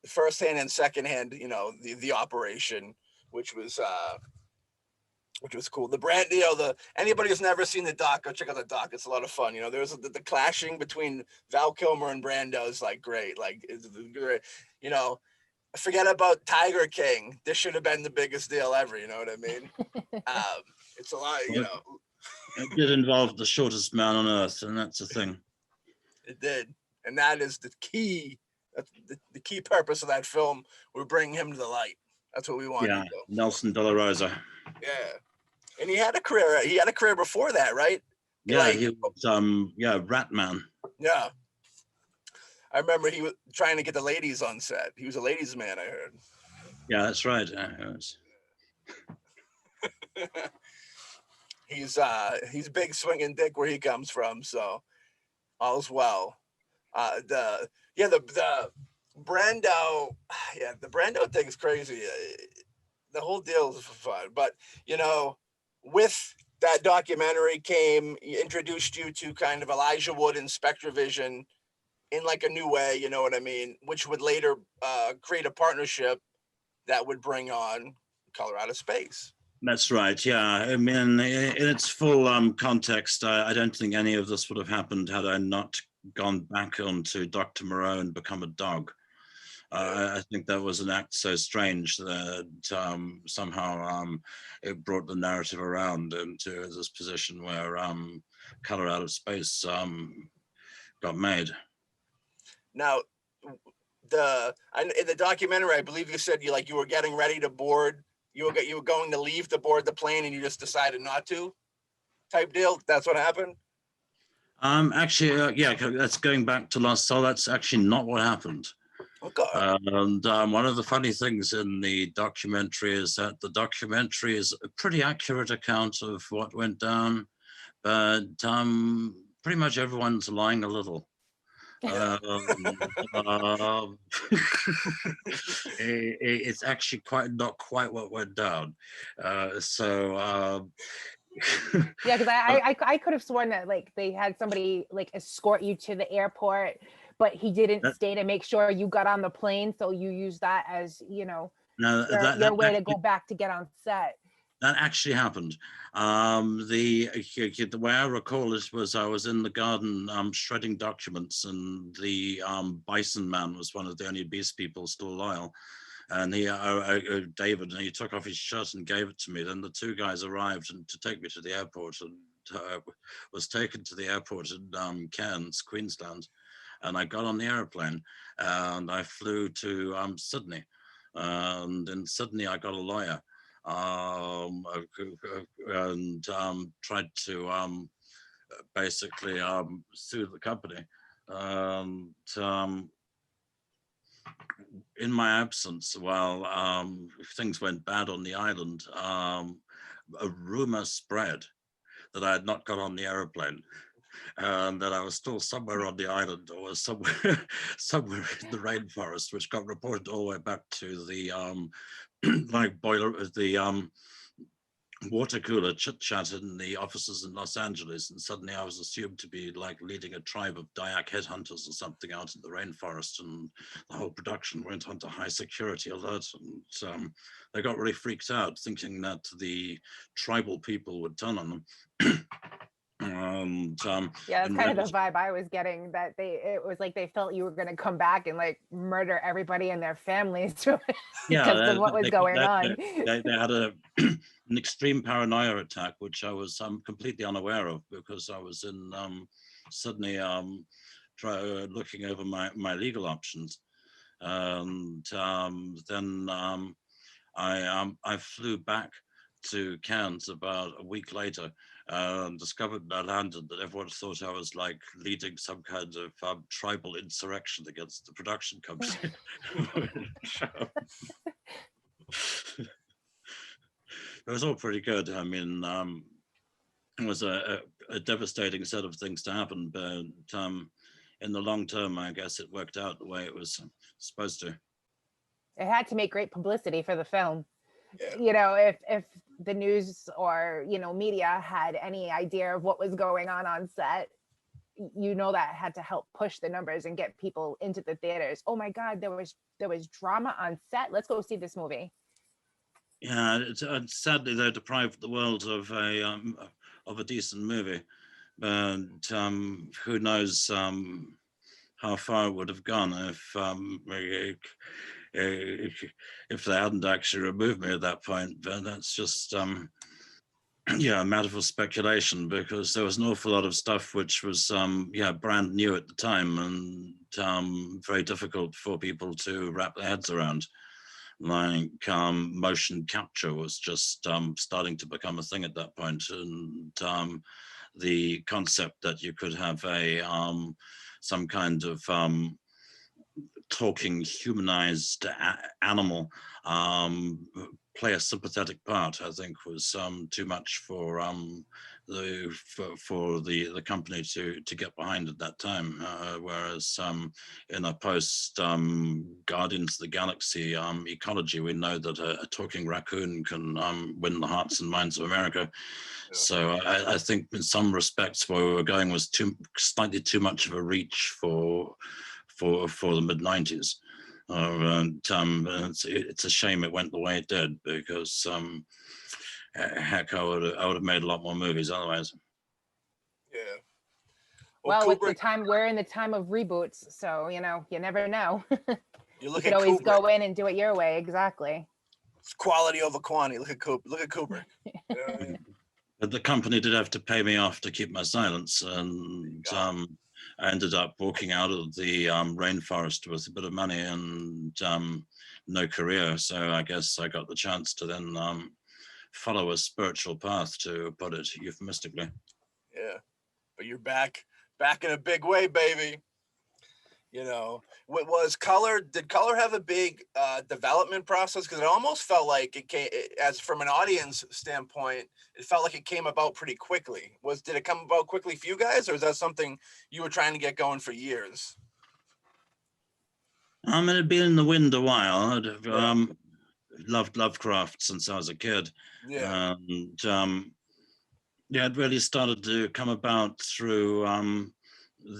firsthand and secondhand, you know, the operation, which was cool. The brand, you know, the anybody who's never seen the doc, go check out the doc. It's a lot of fun. You know, there's the clashing between Val Kilmer and Brando is like great. Like, it's great. You know, forget about Tiger King. This should have been the biggest deal ever. You know what I mean? It's a lot. You Well, know, it did involve the shortest man on earth, and that's the thing. it did, and that is the key. That's the key purpose of that film. We're bringing him to the light. That's what we wanted Yeah, to do. Nelson De La Rosa. Yeah, and he had a career. He had a career before that, right? Yeah, Like, he was Rat Man. yeah. I remember he was trying to get the ladies on set. He was a ladies' man, I heard. Yeah, that's right. He's big swinging dick where he comes from, so all's well. The Brando, yeah, the Brando thing is crazy. The whole deal is fun, but you know, with that documentary came introduced you to kind of Elijah Wood and Spectrovision in like a new way, you know what I mean? Which would later create a partnership that would bring on Colorado Space. That's right. Yeah, I mean, in its full context, I don't think any of this would have happened had I not gone back onto Dr. Moreau and become a dog. I think that was an act so strange that somehow it brought the narrative around into this position where Color Out of Space got made. Now, in the documentary, I believe you said you were getting ready to board. You were going to leave to board the plane, and you just decided not to. Type deal. That's what happened. Actually, yeah, that's going back to last. So that's actually not what happened. Okay. And one of the funny things in the documentary is that the documentary is a pretty accurate account of what went down, but pretty much everyone's lying a little. It's actually not quite what went down. Yeah, because I could have sworn that like they had somebody like escort you to the airport, but he didn't stay to make sure you got on the plane, so you use that as, you know, your way to go back to get on set. That actually happened. The way I recall it was I was in the garden shredding documents, and the Bison Man was one of the only beast people still loyal. And David, and he took off his shirt and gave it to me. Then the two guys arrived to take me to the airport, and was taken to the airport in Cairns, Queensland. And I got on the airplane and I flew to Sydney. And in Sydney, I got a lawyer. And tried to basically sue the company. In my absence, while things went bad on the island, a rumor spread that I had not got on the airplane, and that I was still somewhere on the island, or somewhere somewhere in the rainforest, which got reported all the way back to the water cooler chit chat in the offices in Los Angeles, and suddenly I was assumed to be like leading a tribe of Dayak headhunters or something out in the rainforest, and the whole production went onto high security alert, and they got really freaked out, thinking that the tribal people would turn on them. Yeah, that's kind of the vibe I was getting, that it was like they felt you were going to come back and like murder everybody and their families because of what was going on. They had an extreme paranoia attack, which I was completely unaware of, because I was in Sydney looking over my legal options. And then I flew back to Cairns about a week later, discovered when I landed that everyone thought I was like leading some kind of tribal insurrection against the production company. It was all pretty good. I mean, it was a devastating set of things to happen, but in the long term, I guess it worked out the way it was supposed to. It had to make great publicity for the film. Yeah. you know, if the news or, you know, media had any idea of what was going on set, you know, that had to help push the numbers and get people into the theaters. Oh my God, there was drama on set. Let's go see this movie. Yeah, sadly they're deprived the world of a decent movie, but who knows how far it would have gone if they hadn't actually removed me at that point. But that's just yeah, a matter for speculation, because there was an awful lot of stuff which was yeah, brand new at the time, and very difficult for people to wrap their heads around. Like motion capture was just starting to become a thing at that point, and the concept that you could have a some kind of talking humanized animal play a sympathetic part, I think, was too much for the company to get behind at that time. Whereas in a post Guardians of the Galaxy ecology, we know that a talking raccoon can win the hearts and minds of America. Yeah. So I think in some respects where we were going was slightly too much of a reach for the mid-90s. And it's a shame it went the way it did, because heck, I would have made a lot more movies otherwise. Yeah. Well, with the time, we're in the time of reboots, so you know, you never know. You look could at always Kubrick. go in and do it your way. Exactly. It's quality over quantity. Look at Kubrick. Yeah. But the company did have to pay me off to keep my silence, and I ended up walking out of the rainforest with a bit of money and no career. So I guess I got the chance to then follow a spiritual path, to put it euphemistically. Yeah, but you're back in a big way, baby. You know, what was Color? Did Color have a big development process? Because it almost felt like it came, as from an audience standpoint, it felt like it came about pretty quickly. Did it come about quickly for you guys, or is that something you were trying to get going for years? It had been in the wind a while. I'd loved Lovecraft since I was a kid. Yeah. And yeah, it really started to come about through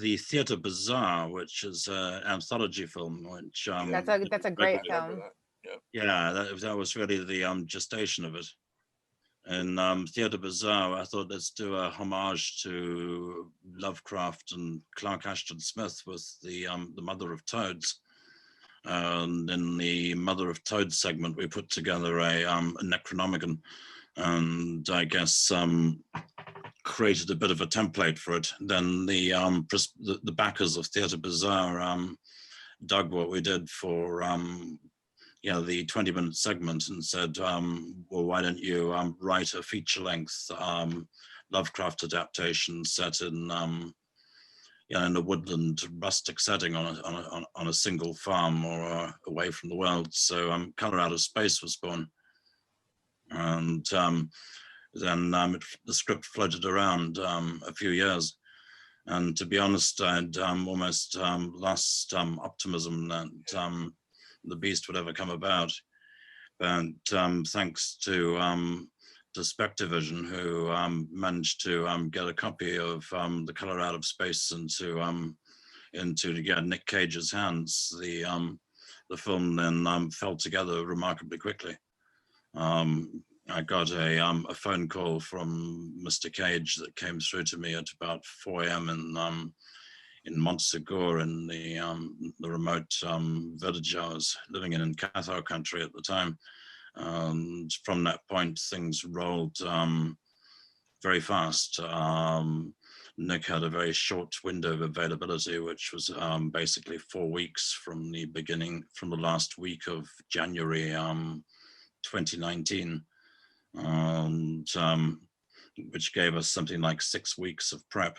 the Theatre Bazaar, which is an anthology film, which that's a great film. Yeah, that was really the gestation of it. And Theatre Bazaar, I thought, let's do a homage to Lovecraft and Clark Ashton Smith with the Mother of Toads. And in the Mother of Toads segment, we put together a Necronomicon, and I guess created a bit of a template for it. Then the backers of Theatre Bazaar dug what we did for you know, the 20-minute segment, and said, well, why don't you write a feature-length Lovecraft adaptation set in you know, in a woodland rustic setting on a single farm or away from the world. So Color Out of Space was born, and then the script floated around a few years. And to be honest, I'd almost lost optimism that the beast would ever come about. But thanks to Spectrovision, who managed to get a copy of The Color Out of Space into Nick Cage's hands, the film then fell together remarkably quickly. I got a phone call from Mr. Cage that came through to me at about 4 a.m. in Montsegur, in the remote village I was living in Cathar country at the time. And from that point, things rolled very fast. Nick had a very short window of availability, which was basically 4 weeks from the last week of January 2019. And which gave us something like 6 weeks of prep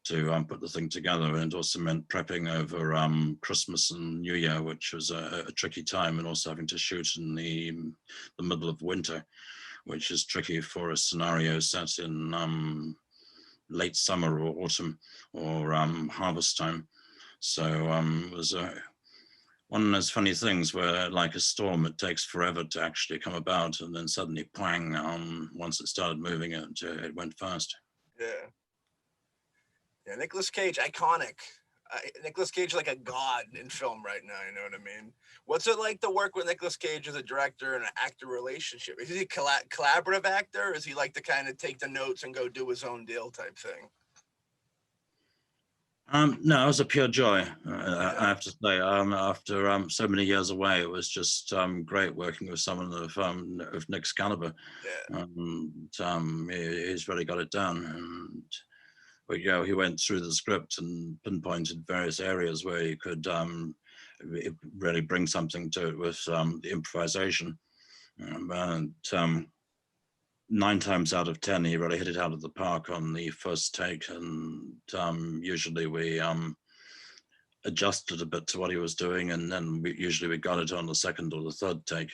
to put the thing together. And it also meant prepping over Christmas and New Year, which was a tricky time, and also having to shoot in the middle of winter, which is tricky for a scenario set in late summer or autumn or harvest time. So it one of those funny things where, like a storm, it takes forever to actually come about, and then suddenly, pwang! Once it started moving, it went fast. Yeah. Yeah, Nicolas Cage, iconic. Nicolas Cage like a god in film right now. You know what I mean? What's it like to work with Nicolas Cage as a director and an actor relationship? Is he a collaborative actor? Or is he like to kind of take the notes and go do his own deal type thing? No, it was a pure joy. I have to say, after so many years away, it was just great working with someone of Nick's caliber. Yeah. He's really got it down. And he went through the script and pinpointed various areas where he could really bring something to it with the improvisation. 9 times out of 10, he really hit it out of the park on the first take, and usually we adjusted a bit to what he was doing, and then we got it on the second or the third take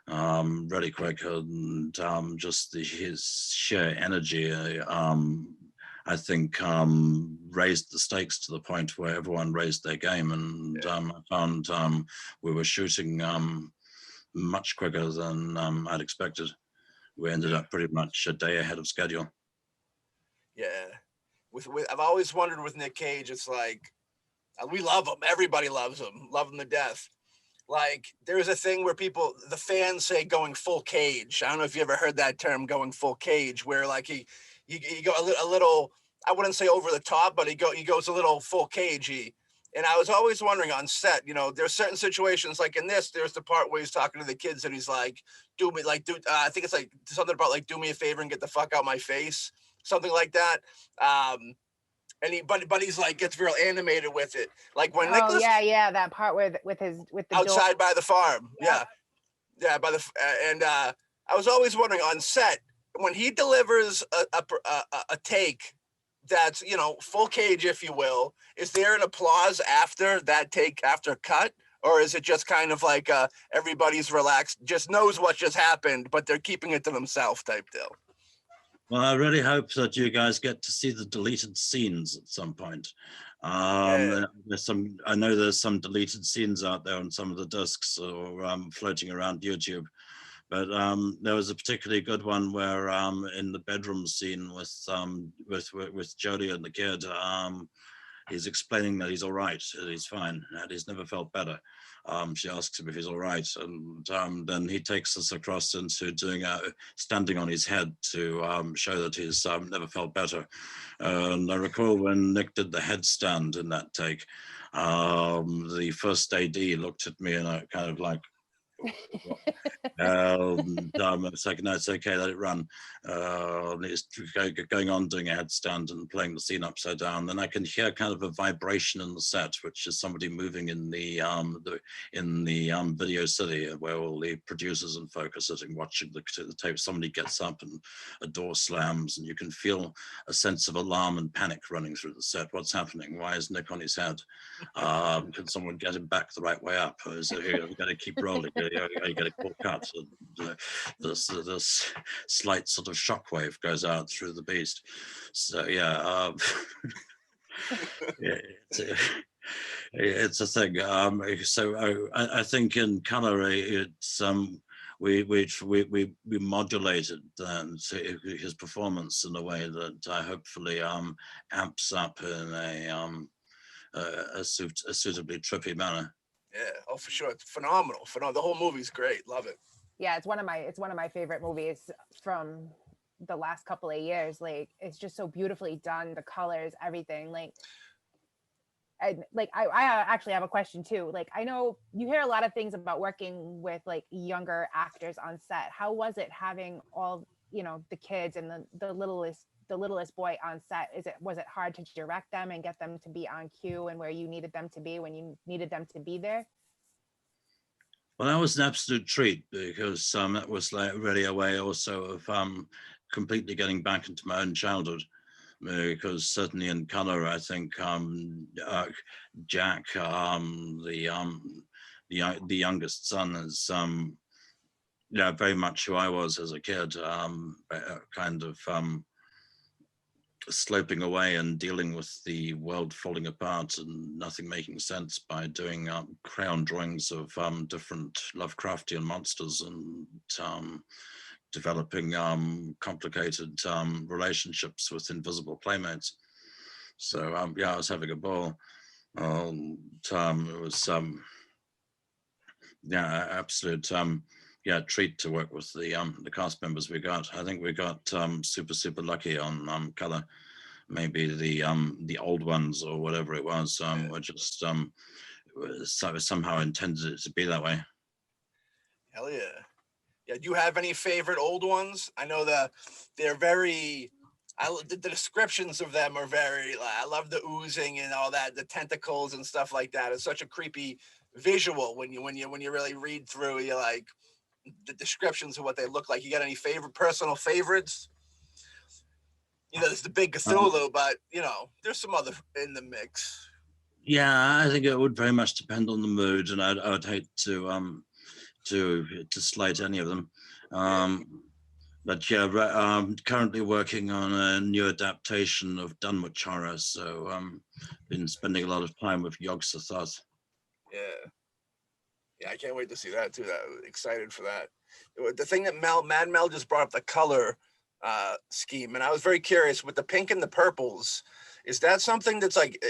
really quick, and just his sheer energy, I think, raised the stakes to the point where everyone raised their game, and I found we were shooting much quicker than I'd expected. We ended up pretty much a day ahead of schedule. Yeah. I've always wondered with Nick Cage, it's like, we love him. Everybody loves him. Love him to death. Like, there's a thing where the fans say going full cage. I don't know if you ever heard that term, going full cage, where like he go a little, I wouldn't say over the top, but he goes a little full cagey. And I was always wondering on set, there's certain situations like in this, there's the part where he's talking to the kids and he's like, I think it's like something about like, do me a favor and get the fuck out my face. Something like that. But he's like, gets real animated with it. Like when Nicholas. Yeah. That part with the outside door. By the farm. Yeah. I was always wondering on set, when he delivers a take that's, full cage, if you will, is there an applause after that take, after cut? Or is it just kind of like everybody's relaxed, just knows what just happened, but they're keeping it to themselves type deal? Well, I really hope that you guys get to see the deleted scenes at some point. I know there's some deleted scenes out there on some of the discs or floating around YouTube. But there was a particularly good one where in the bedroom scene with Jodie and the kid, he's explaining that he's all right, that he's fine, that he's never felt better. She asks him if he's all right, and then he takes us across into doing standing on his head to show that he's never felt better. And I recall when Nick did the headstand in that take, the first AD looked at me and I kind of like, it's like, no, it's okay, let it run. It's going on doing a headstand and playing the scene upside down. Then I can hear kind of a vibration in the set, which is somebody moving in the video city where all the producers and folk are sitting watching the tape. Somebody gets up and a door slams, and you can feel a sense of alarm and panic running through the set. What's happening? Why is Nick on his head? Can someone get him back the right way up? Is it, are we going to keep rolling? You get a quick cut. This slight sort of shockwave goes out through the beast. So yeah, it's a thing. So I think in color, it's we modulated his performance in a way that hopefully amps up in a suitably trippy manner. Yeah, oh for sure, it's phenomenal. The whole movie's great. Love it. Yeah, it's one of my favorite movies from the last couple of years. Like, it's just so beautifully done, the colors, everything. Like, I actually have a question too. Like, I know you hear a lot of things about working with like younger actors on set. How was it having all, the kids and the littlest boy on set? Was it hard to direct them and get them to be on cue and where you needed them to be when you needed them to be there? Well, that was an absolute treat because that was like really a way also of completely getting back into my own childhood. Because certainly in color, I think Jack, the youngest son, is very much who I was as a kid. Kind of sloping away and dealing with the world falling apart and nothing making sense by doing crayon drawings of different Lovecraftian monsters and developing complicated relationships with invisible playmates. So yeah, I was having a ball. It was yeah, absolute yeah, treat to work with the cast members we got. I think we got super lucky on color. Maybe the old ones or whatever it was were just somehow intended it to be that way. Hell yeah. Yeah, do you have any favorite old ones? I know that they're very. The descriptions of them are very. I love the oozing and all that, the tentacles and stuff like that. It's such a creepy visual when you really read through. You like the descriptions of what they look like. You got any personal favorites? You know, there's the big Cthulhu, but you know, there's some other in the mix. Yeah, I think it would very much depend on the mood, and I'd hate to slight any of them. But yeah, currently working on a new adaptation of Dunwich Horrors, so been spending a lot of time with Yog-Sothoth. Yeah, I can't wait to see that too. I'm excited for that. The thing that Mad Mel just brought up, the color scheme, and I was very curious with the pink and the purples. Is that something that's like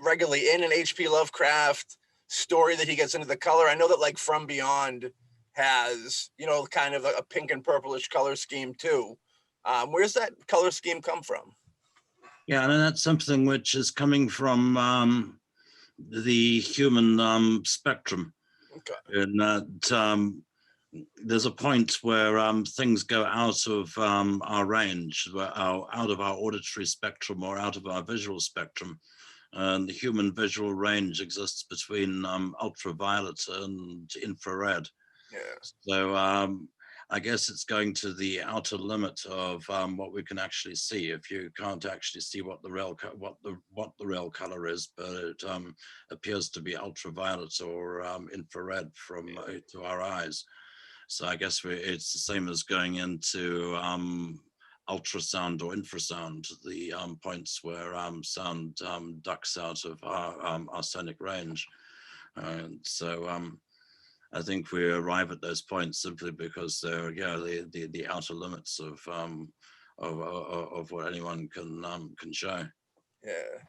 regularly in an H.P. Lovecraft story that he gets into the color? I know that like From Beyond has, you know, kind of a pink and purplish color scheme too. Where's that color scheme come from? Yeah, and that's something which is coming from the human spectrum. Okay. In that there's a point where things go out of our range, out of our auditory spectrum or out of our visual spectrum. And the human visual range exists between ultraviolet and infrared. Yeah. So I guess it's going to the outer limit of what we can actually see. If you can't actually see what the real color is, but it appears to be ultraviolet or infrared to our eyes. So I guess it's the same as going into ultrasound or infrasound, the points where sound ducks out of our arsenic range. And so I think we arrive at those points simply because they're the outer limits of what anyone can show. Yeah.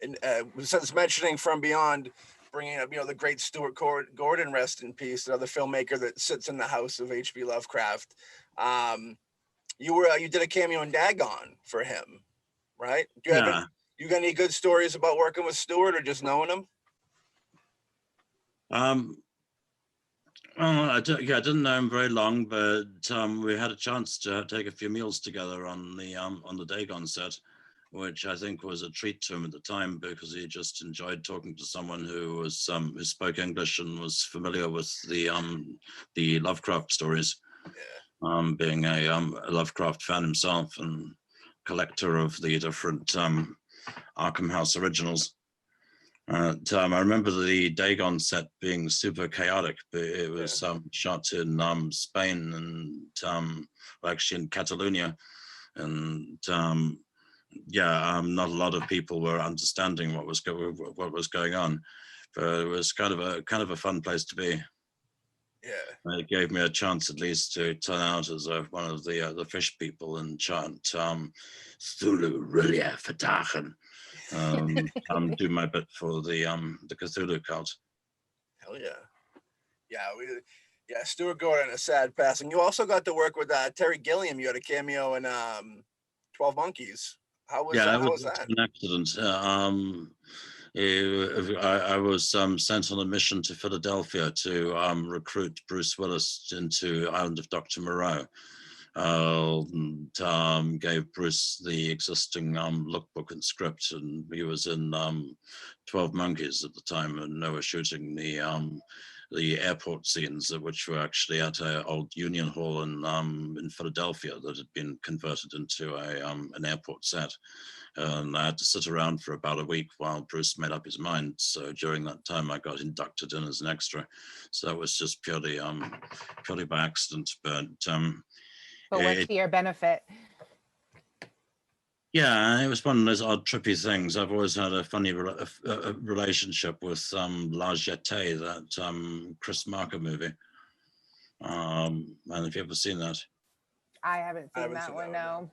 And since mentioning From Beyond, bringing up, you know, the great Stuart Gordon, rest in peace, another filmmaker that sits in the house of H.P. Lovecraft. You did a cameo in Dagon for him, right? Do you got any good stories about working with Stuart or just knowing him? Well, I didn't know him very long, but we had a chance to take a few meals together on the Dagon set, which I think was a treat to him at the time because he just enjoyed talking to someone who spoke English and was familiar with the Lovecraft stories. Yeah. Being a Lovecraft fan himself and collector of the different Arkham House originals. I remember the Dagon set being super chaotic, but it was shot in Spain and actually in Catalonia, and not a lot of people were understanding what was going on, but it was kind of a fun place to be. Yeah, it gave me a chance at least to turn out as one of the fish people and chant Thulu Rulia Fatachen. Do my bit for the Cthulhu cult. Hell yeah, Stuart Gordon, a sad passing. You also got to work with Terry Gilliam. You had a cameo in 12 Monkeys. How was that? An accident. I was sent on a mission to Philadelphia to recruit Bruce Willis into Island of Dr. Moreau. Gave Bruce the existing lookbook and script, and he was in 12 Monkeys at the time, and they were shooting the airport scenes, which were actually at an old Union Hall in Philadelphia that had been converted into an airport set. And I had to sit around for about a week while Bruce made up his mind. So during that time, I got inducted in as an extra. So it was just purely by accident. But what's to your benefit? Yeah, it was one of those odd, trippy things. I've always had a funny relationship with La Jetée, that Chris Marker movie. And have you ever seen that? I haven't seen that one, no.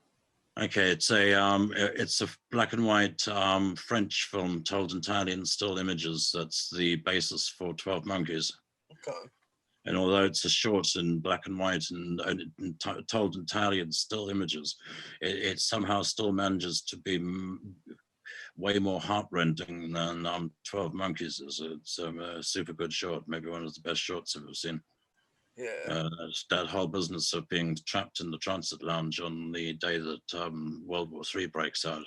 Okay, it's a black and white French film told entirely in still images. That's the basis for 12 Monkeys. Okay. And although it's a short in black and white and told entirely in still images, it somehow still manages to be way more heartrending than 12 Monkeys is. It's a super good short, maybe one of the best shorts I've ever seen. Yeah. That whole business of being trapped in the transit lounge on the day that World War III breaks out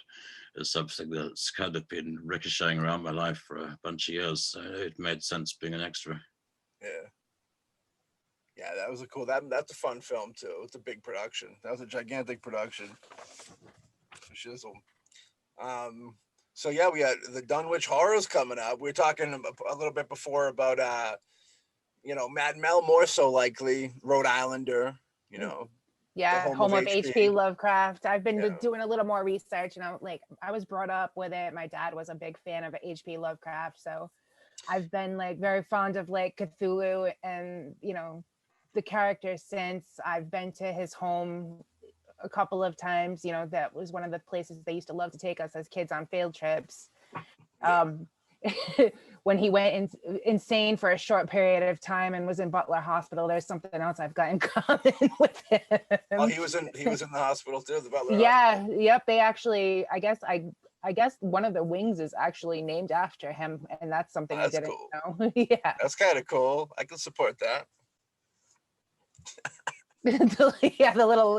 is something that's kind of been ricocheting around my life for a bunch of years. So it made sense being an extra. Yeah. Yeah, that was a cool. That's a fun film too. It's a big production. That was a gigantic production. For shizzle. So yeah, we got the Dunwich Horrors coming up. We were talking a little bit before about Mad Mel, more so likely Rhode Islander. Yeah, home of H.P. Lovecraft. I've been doing a little more research, I was brought up with it. My dad was a big fan of H.P. Lovecraft, so I've been very fond of Cthulhu and the characters since. I've been to his home a couple of times. That was one of the places they used to love to take us as kids on field trips. When he went insane for a short period of time and was in Butler Hospital, there's something else I've got in common with him. Oh, he was in the hospital too, the Butler Hospital. Yep. They actually, I guess one of the wings is actually named after him, and that's something I didn't know. Yeah, that's kind of cool. I can support that. Yeah, the little,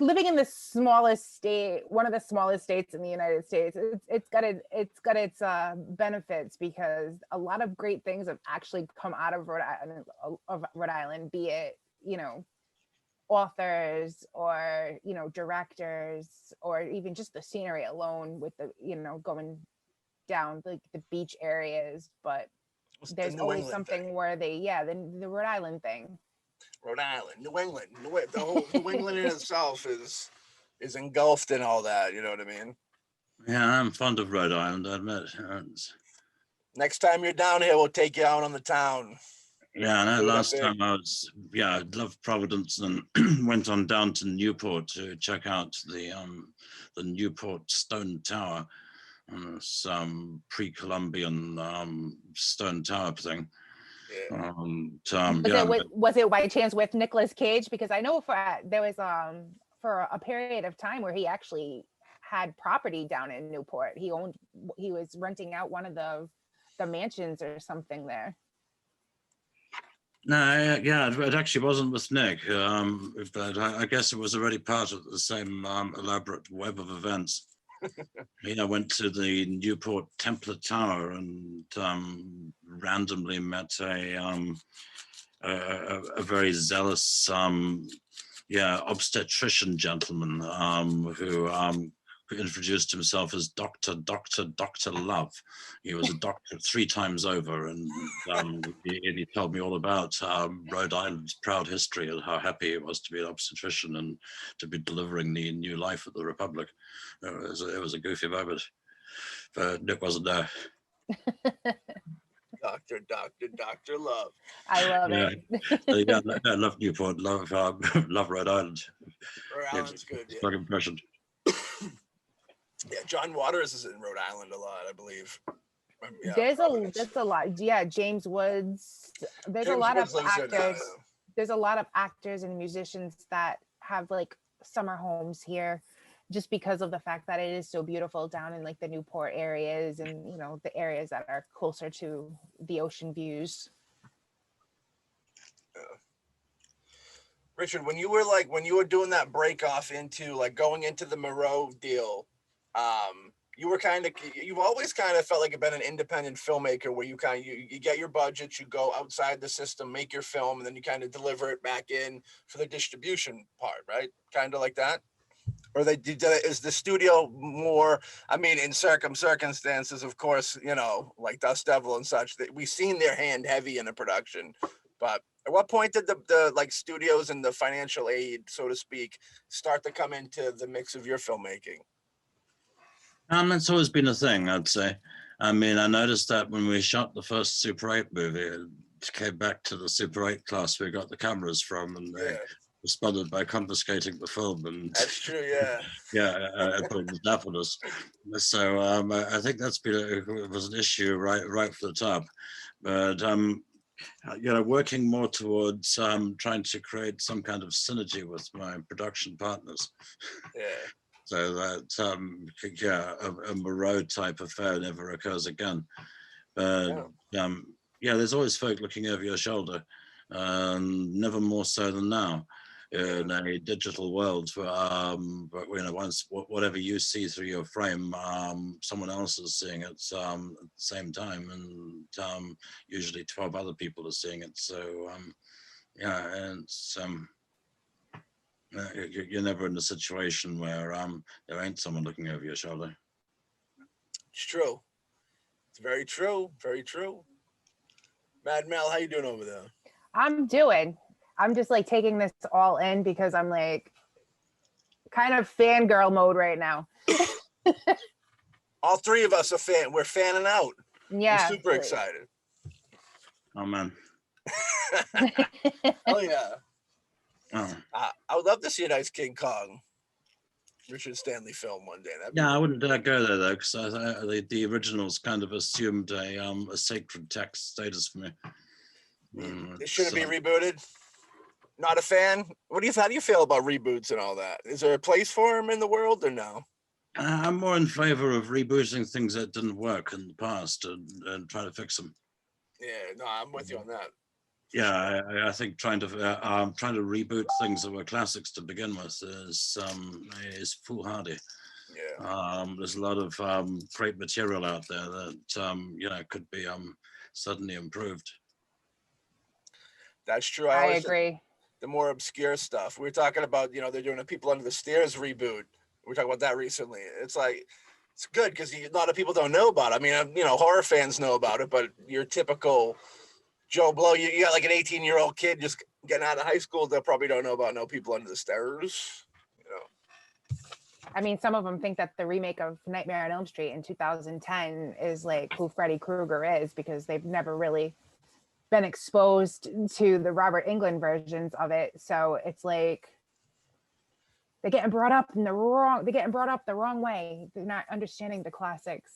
living in the smallest state, one of the smallest states in the United States, it's got its benefits, because a lot of great things have actually come out of Rhode Island, be it authors or directors, or even just the scenery alone with the going down the beach areas. But there's always something where the Rhode Island thing. Rhode Island, New England, the whole New England in itself is engulfed in all that. You know what I mean? Yeah, I'm fond of Rhode Island, I admit. Next time you're down here, we'll take you out on the town. Yeah, no, last time I loved Providence and went on down to Newport to check out the Newport Stone Tower, some pre-Columbian stone tower thing. Yeah. Was it by chance with Nicolas Cage? Because I know there was for a period of time where he actually had property down in Newport. He was renting out one of the mansions or something there. No, yeah, it actually wasn't with Nick, but I guess it was already part of the same elaborate web of events. Went to the Newport Templar Tower and randomly met a very zealous obstetrician gentleman who introduced himself as Dr. Love. He was a doctor 3 times over, and he told me all about Rhode Island's proud history and how happy he was to be an obstetrician and to be delivering the new life of the Republic. It was a goofy moment, but Nick wasn't there. Dr. Love. I love it. I love Newport, love Rhode Island. Rhode Island's good. Yeah. Fucking impression. Yeah, John Waters is in Rhode Island a lot, I believe. Yeah, there's a lot. Yeah, James Woods. There's a lot of actors. There's a lot of actors and musicians that have summer homes here, just because of the fact that it is so beautiful down in the Newport areas and the areas that are closer to the ocean views. Richard, when you were doing that break off into going into the Moreau deal, you've always kind of felt like you've been an independent filmmaker, where you get your budget, you go outside the system, make your film, and then you kind of deliver it back in for the distribution part, right? Kind of like that. Or is the studio more, in circumstances, of course, like Dust Devil and such, that we've seen their hand heavy in the production, but At what point did the like studios and the financial aid, so to speak, start to come into the mix of your filmmaking? It's always been a thing, I'd say. I mean, I noticed that when we shot the first Super 8 movie, it came back to the Super 8 class we got the cameras from, and they responded by confiscating the film. And that's true, yeah. And putting the snap on us. So I think that's been it was an issue right from the top. But working more towards trying to create some kind of synergy with my production partners. Yeah. So that a Moreau type affair never occurs again. But there's always folk looking over your shoulder, never more so than now in a digital world. But once whatever you see through your frame, someone else is seeing it at the same time, and usually 12 other people are seeing it. So and you're never in a situation where there ain't someone looking over your shoulder. It's true. It's very true. Very true. Mad Mel, how you doing over there? I'm just like taking this all in because I'm like kind of fangirl mode right now. All three of us are we're fanning out. Yeah. I'm super excited. Oh man. Oh yeah. Oh. I would love to see a nice King Kong Richard Stanley film one day. I wouldn't go there though, because the originals kind of assumed a sacred text status for me. It shouldn't be rebooted. Not a fan. How do you feel about reboots and all that? Is there a place for them in the world or no? I'm more in favor of rebooting things that didn't work in the past and trying to fix them. Yeah, no, I'm with you on that. Yeah, I think trying to reboot things that were classics to begin with is foolhardy. Yeah. There's a lot of great material out there that could be suddenly improved. That's true. I agree. The more obscure stuff. We were talking about, they're doing a People Under the Stairs reboot. We were talking about that recently. It's like, it's good because a lot of people don't know about it. I mean, horror fans know about it, but your typical Joe Blow, you got like an 18-year-old kid just getting out of high school that probably don't know about No People Under the Stairs. I mean, some of them think that the remake of Nightmare on Elm Street in 2010 is like who Freddy Krueger is because they've never really been exposed to the Robert Englund versions of it. So it's like they're getting brought up the wrong way. They're not understanding the classics.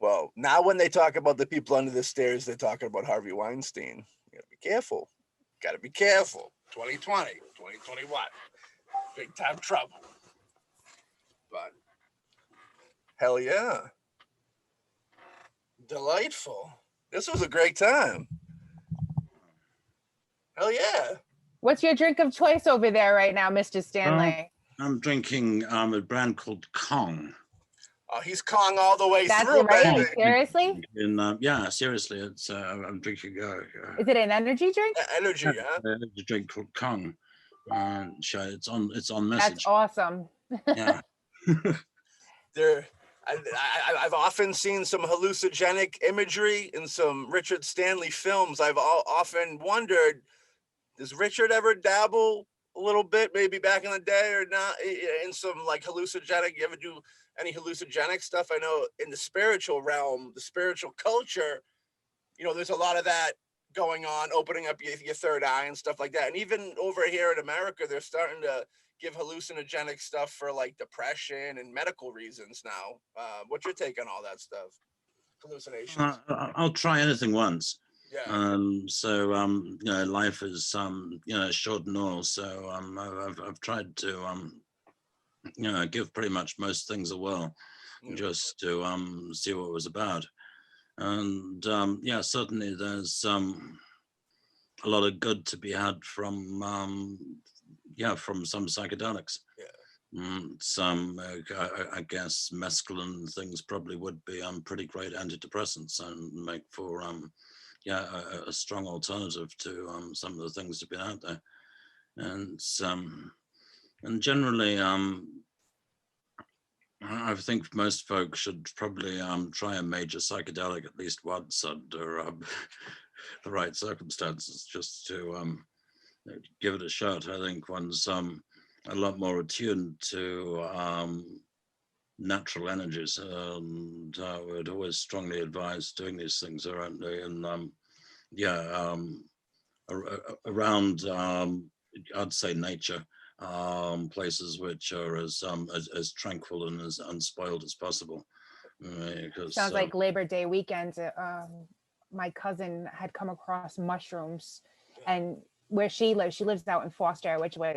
Well, now when they talk about the People Under the Stairs, they're talking about Harvey Weinstein. You gotta be careful. 2020, 2021. Big time trouble. But hell yeah. Delightful. This was a great time. Hell yeah. What's your drink of choice over there right now, Mr. Stanley? I'm drinking a brand called Kong. Oh, he's Kong all the way That's through, right. baby. Seriously? Seriously, it's I'm drinking. Is it an energy drink? Energy, yeah. A drink called Kong. It's on message. That's awesome. Yeah. I've often seen some hallucinogenic imagery in some Richard Stanley films. I've often wondered, does Richard ever dabble a little bit, maybe back in the day or not, in some like hallucinogenic? You ever do any hallucinogenic stuff? I know in the spiritual realm, the spiritual culture, there's a lot of that going on, opening up your third eye and stuff like that. And even over here in America, they're starting to give hallucinogenic stuff for like depression and medical reasons now. What's your take on all that stuff? Hallucinations. I'll try anything once. Yeah. Life is short and all. So I've tried to give pretty much most things a whirl, just to see what it was about. And certainly there's a lot of good to be had from some psychedelics. Yeah. Some I guess mescaline things probably would be pretty great antidepressants and make for a strong alternative to some of the things that have been out there. And generally I think most folks should probably try a major psychedelic at least once under the right circumstances just to give it a shot. I think one's a lot more attuned to natural energies, and would always strongly advise doing these things around around I'd say nature, places which are as tranquil and as unspoiled as possible. Sounds like Labor Day weekend. My cousin had come across mushrooms, and where she lives out in Foster, which was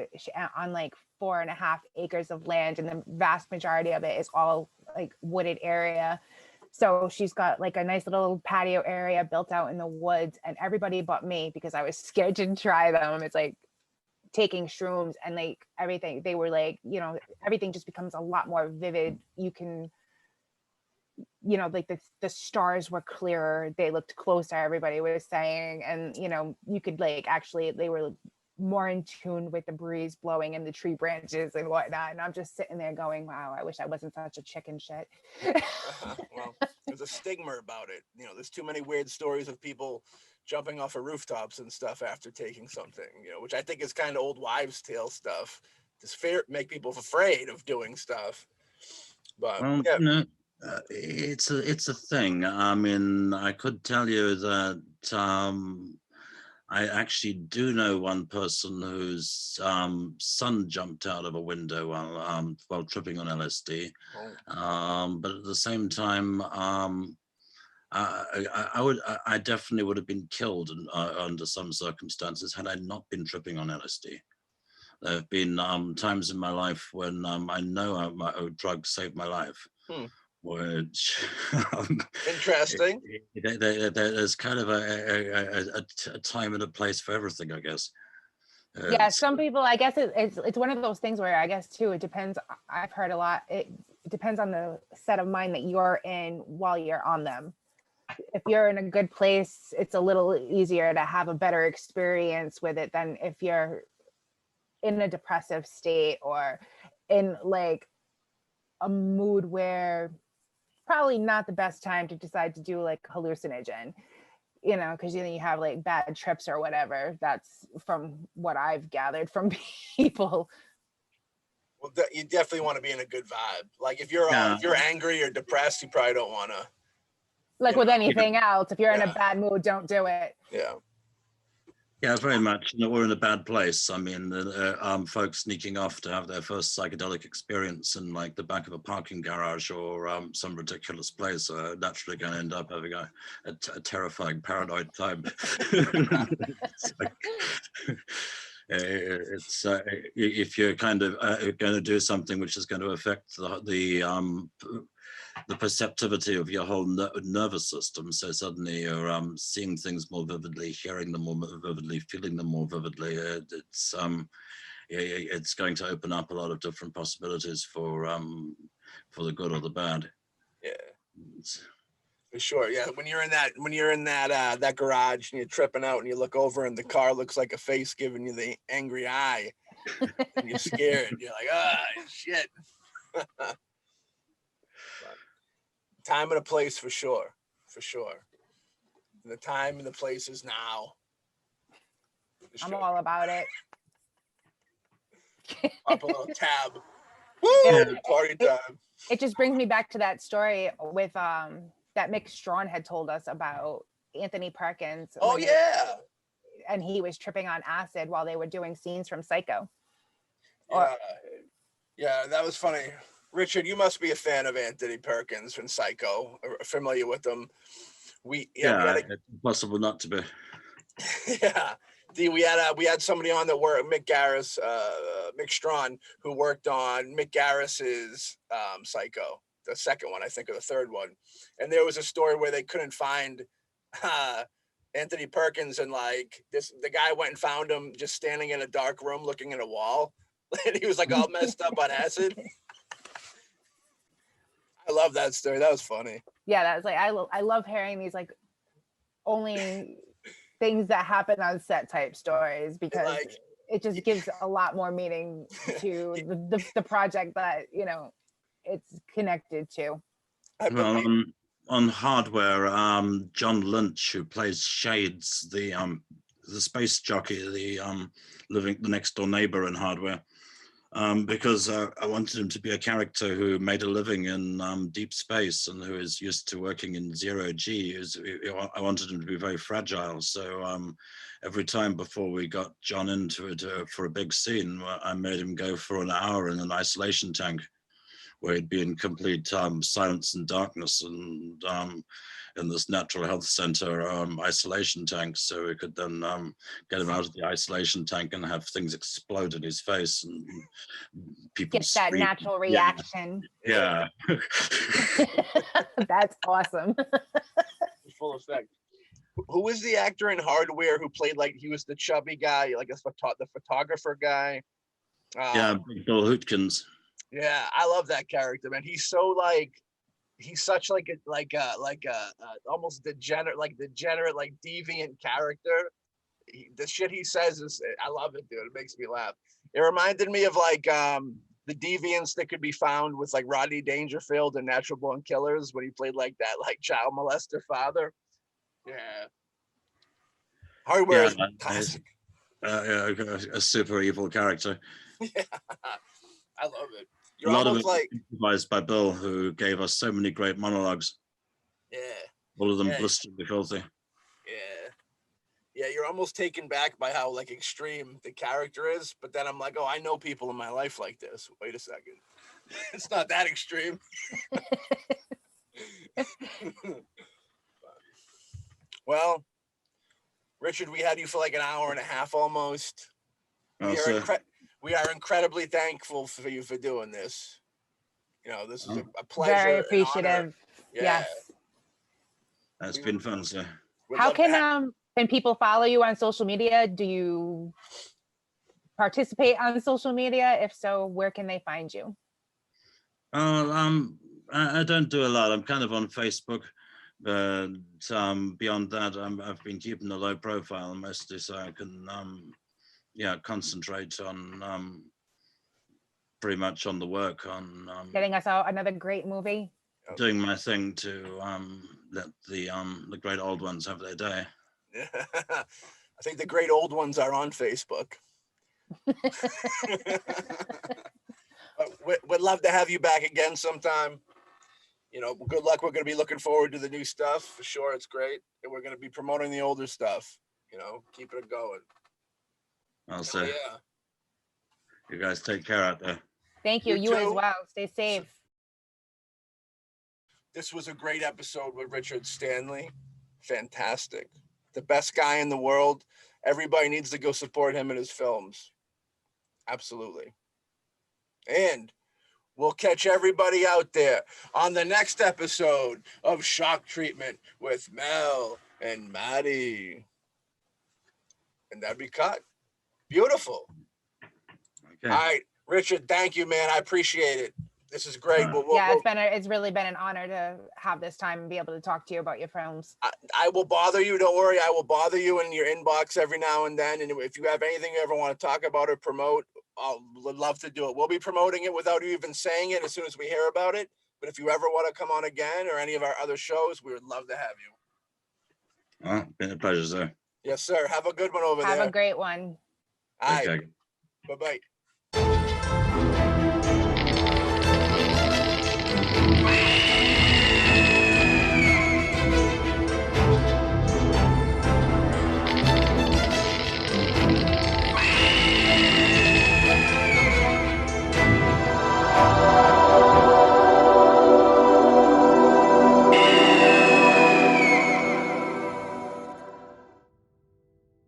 on like 4.5 acres of land, and the vast majority of it is all like wooded area. So she's got like a nice little patio area built out in the woods, and everybody but me, because I was scared to try them. It's like taking shrooms and like everything. They were like, everything just becomes a lot more vivid. You can, like the stars were clearer. They looked closer, everybody was saying. And, you could like, actually, they were more in tune with the breeze blowing in the tree branches and whatnot. And I'm just sitting there going, wow, I wish I wasn't such a chicken shit. Well, there's a stigma about it. There's too many weird stories of people jumping off of rooftops and stuff after taking something, which I think is kind of old wives' tale stuff. Just make people afraid of doing stuff. But yeah. It's a thing. I mean, I could tell you that I actually do know one person whose son jumped out of a window while tripping on LSD. But at the same time, I definitely would have been killed under some circumstances had I not been tripping on LSD. There have been times in my life when I know a drug saved my life. Which interesting. There's kind of a time and a place for everything, I guess. Yeah, some people, I guess it's one of those things where I guess too, it depends. I've heard a lot. It depends on the set of mind that you're in while you're on them. If you're in a good place, it's a little easier to have a better experience with it than if you're in a depressive state or in like a mood where probably not the best time to decide to do like hallucinogen, because you have like bad trips or whatever. That's from what I've gathered from people. Well, you definitely want to be in a good vibe. Like if you're angry or depressed, you probably don't want to. Like with anything else, if you're in a bad mood, don't do it. Yeah. Yeah, very much. We're in a bad place. I mean, folks sneaking off to have their first psychedelic experience in like the back of a parking garage or some ridiculous place are naturally going to end up having a terrifying paranoid time. It's if you're kind of going to do something which is going to affect the perceptivity of your whole nervous system. So suddenly you're seeing things more vividly, hearing them more vividly, feeling them more vividly. It's going to open up a lot of different possibilities for the good or the bad. Yeah. For sure. Yeah. When you're in that garage and you're tripping out and you look over and the car looks like a face giving you the angry eye and you're scared. You're like, shit. Time and a place for sure. The time and the place is now. I'm all about it. Up a little tab. Woo! Party time. It just brings me back to that story with that Mick Strawn had told us about Anthony Perkins. Oh yeah. And he was tripping on acid while they were doing scenes from Psycho. Yeah, that was funny. Richard, you must be a fan of Anthony Perkins from Psycho, or familiar with him. It's impossible not to be. Yeah. We had somebody on that worked, Mick Strawn, who worked on Mick Garris's Psycho, the second one, I think, or the third one. And there was a story where they couldn't find Anthony Perkins, and like the guy went and found him just standing in a dark room looking at a wall. And he was like all messed up on acid. I love that story. That was funny. Yeah, that was like I love hearing these like only things that happen on set type stories, because it just gives a lot more meaning to the project that it's connected to. on Hardware, John Lynch, who plays Shades, the space jockey, the next door neighbor in Hardware, because I wanted him to be a character who made a living in deep space and who is used to working in zero G. I wanted him to be very fragile. So every time before we got John into it for a big scene, I made him go for an hour in an isolation tank, where he'd be in complete silence and darkness, and in this natural health center isolation tank, so we could then get him out of the isolation tank and have things explode in his face and people get that scream. natural reaction. Yeah. That's awesome. Full effect. Who was the actor in Hardware who played like he was the chubby guy, like the photographer guy? Yeah, Bill Hootkins. Yeah, I love that character, man. He's so like, he's such like a almost degenerate, like deviant character. The shit he says is, I love it, dude. It makes me laugh. It reminded me of like the deviance that could be found with like Rodney Dangerfield in Natural Born Killers when he played like that like child molester father. Yeah. Hardware is classic. A super evil character. Yeah, I love it. A lot of it like improvised by Bill, who gave us so many great monologues. Yeah. All of them blisteringly filthy. Yeah, you're almost taken back by how like extreme the character is, but then I'm like, oh, I know people in my life like this. Wait a second. It's not that extreme. Well, Richard, we had you for like an hour and a half almost. We are incredibly thankful for you for doing this. You know, this is a pleasure. Very appreciative. Yes. That's been fun, sir. How can people follow you on social media? Do you participate on social media? If so, where can they find you? I don't do a lot. I'm kind of on Facebook, but beyond that, I've been keeping a low profile mostly so I can concentrate on pretty much on the work, on getting us out another great movie, doing my thing to let the great old ones have their day. I think the great old ones are on Facebook. We'd love to have you back again sometime. You know, good luck. We're going to be looking forward to the new stuff for sure. It's great, and we're going to be promoting the older stuff. You know, keeping it going. I'll say. Yeah. You guys take care out there. Thank you. You as well. Stay safe. This was a great episode with Richard Stanley. Fantastic. The best guy in the world. Everybody needs to go support him in his films. Absolutely. And we'll catch everybody out there on the next episode of Shock Treatment with Mel and Maddie. And that'd be cut. Beautiful. Okay. All right, Richard, thank you, man. I appreciate it. This is great. It's really been an honor to have this time and be able to talk to you about your films. I will bother you. Don't worry. I will bother you in your inbox every now and then. And if you have anything you ever want to talk about or promote, would love to do it. We'll be promoting it without you even saying it as soon as we hear about it. But if you ever want to come on again or any of our other shows, we would love to have you. Been a pleasure, sir. Yes, sir. Have a good one over there. Have a great one. All right. Bye-bye.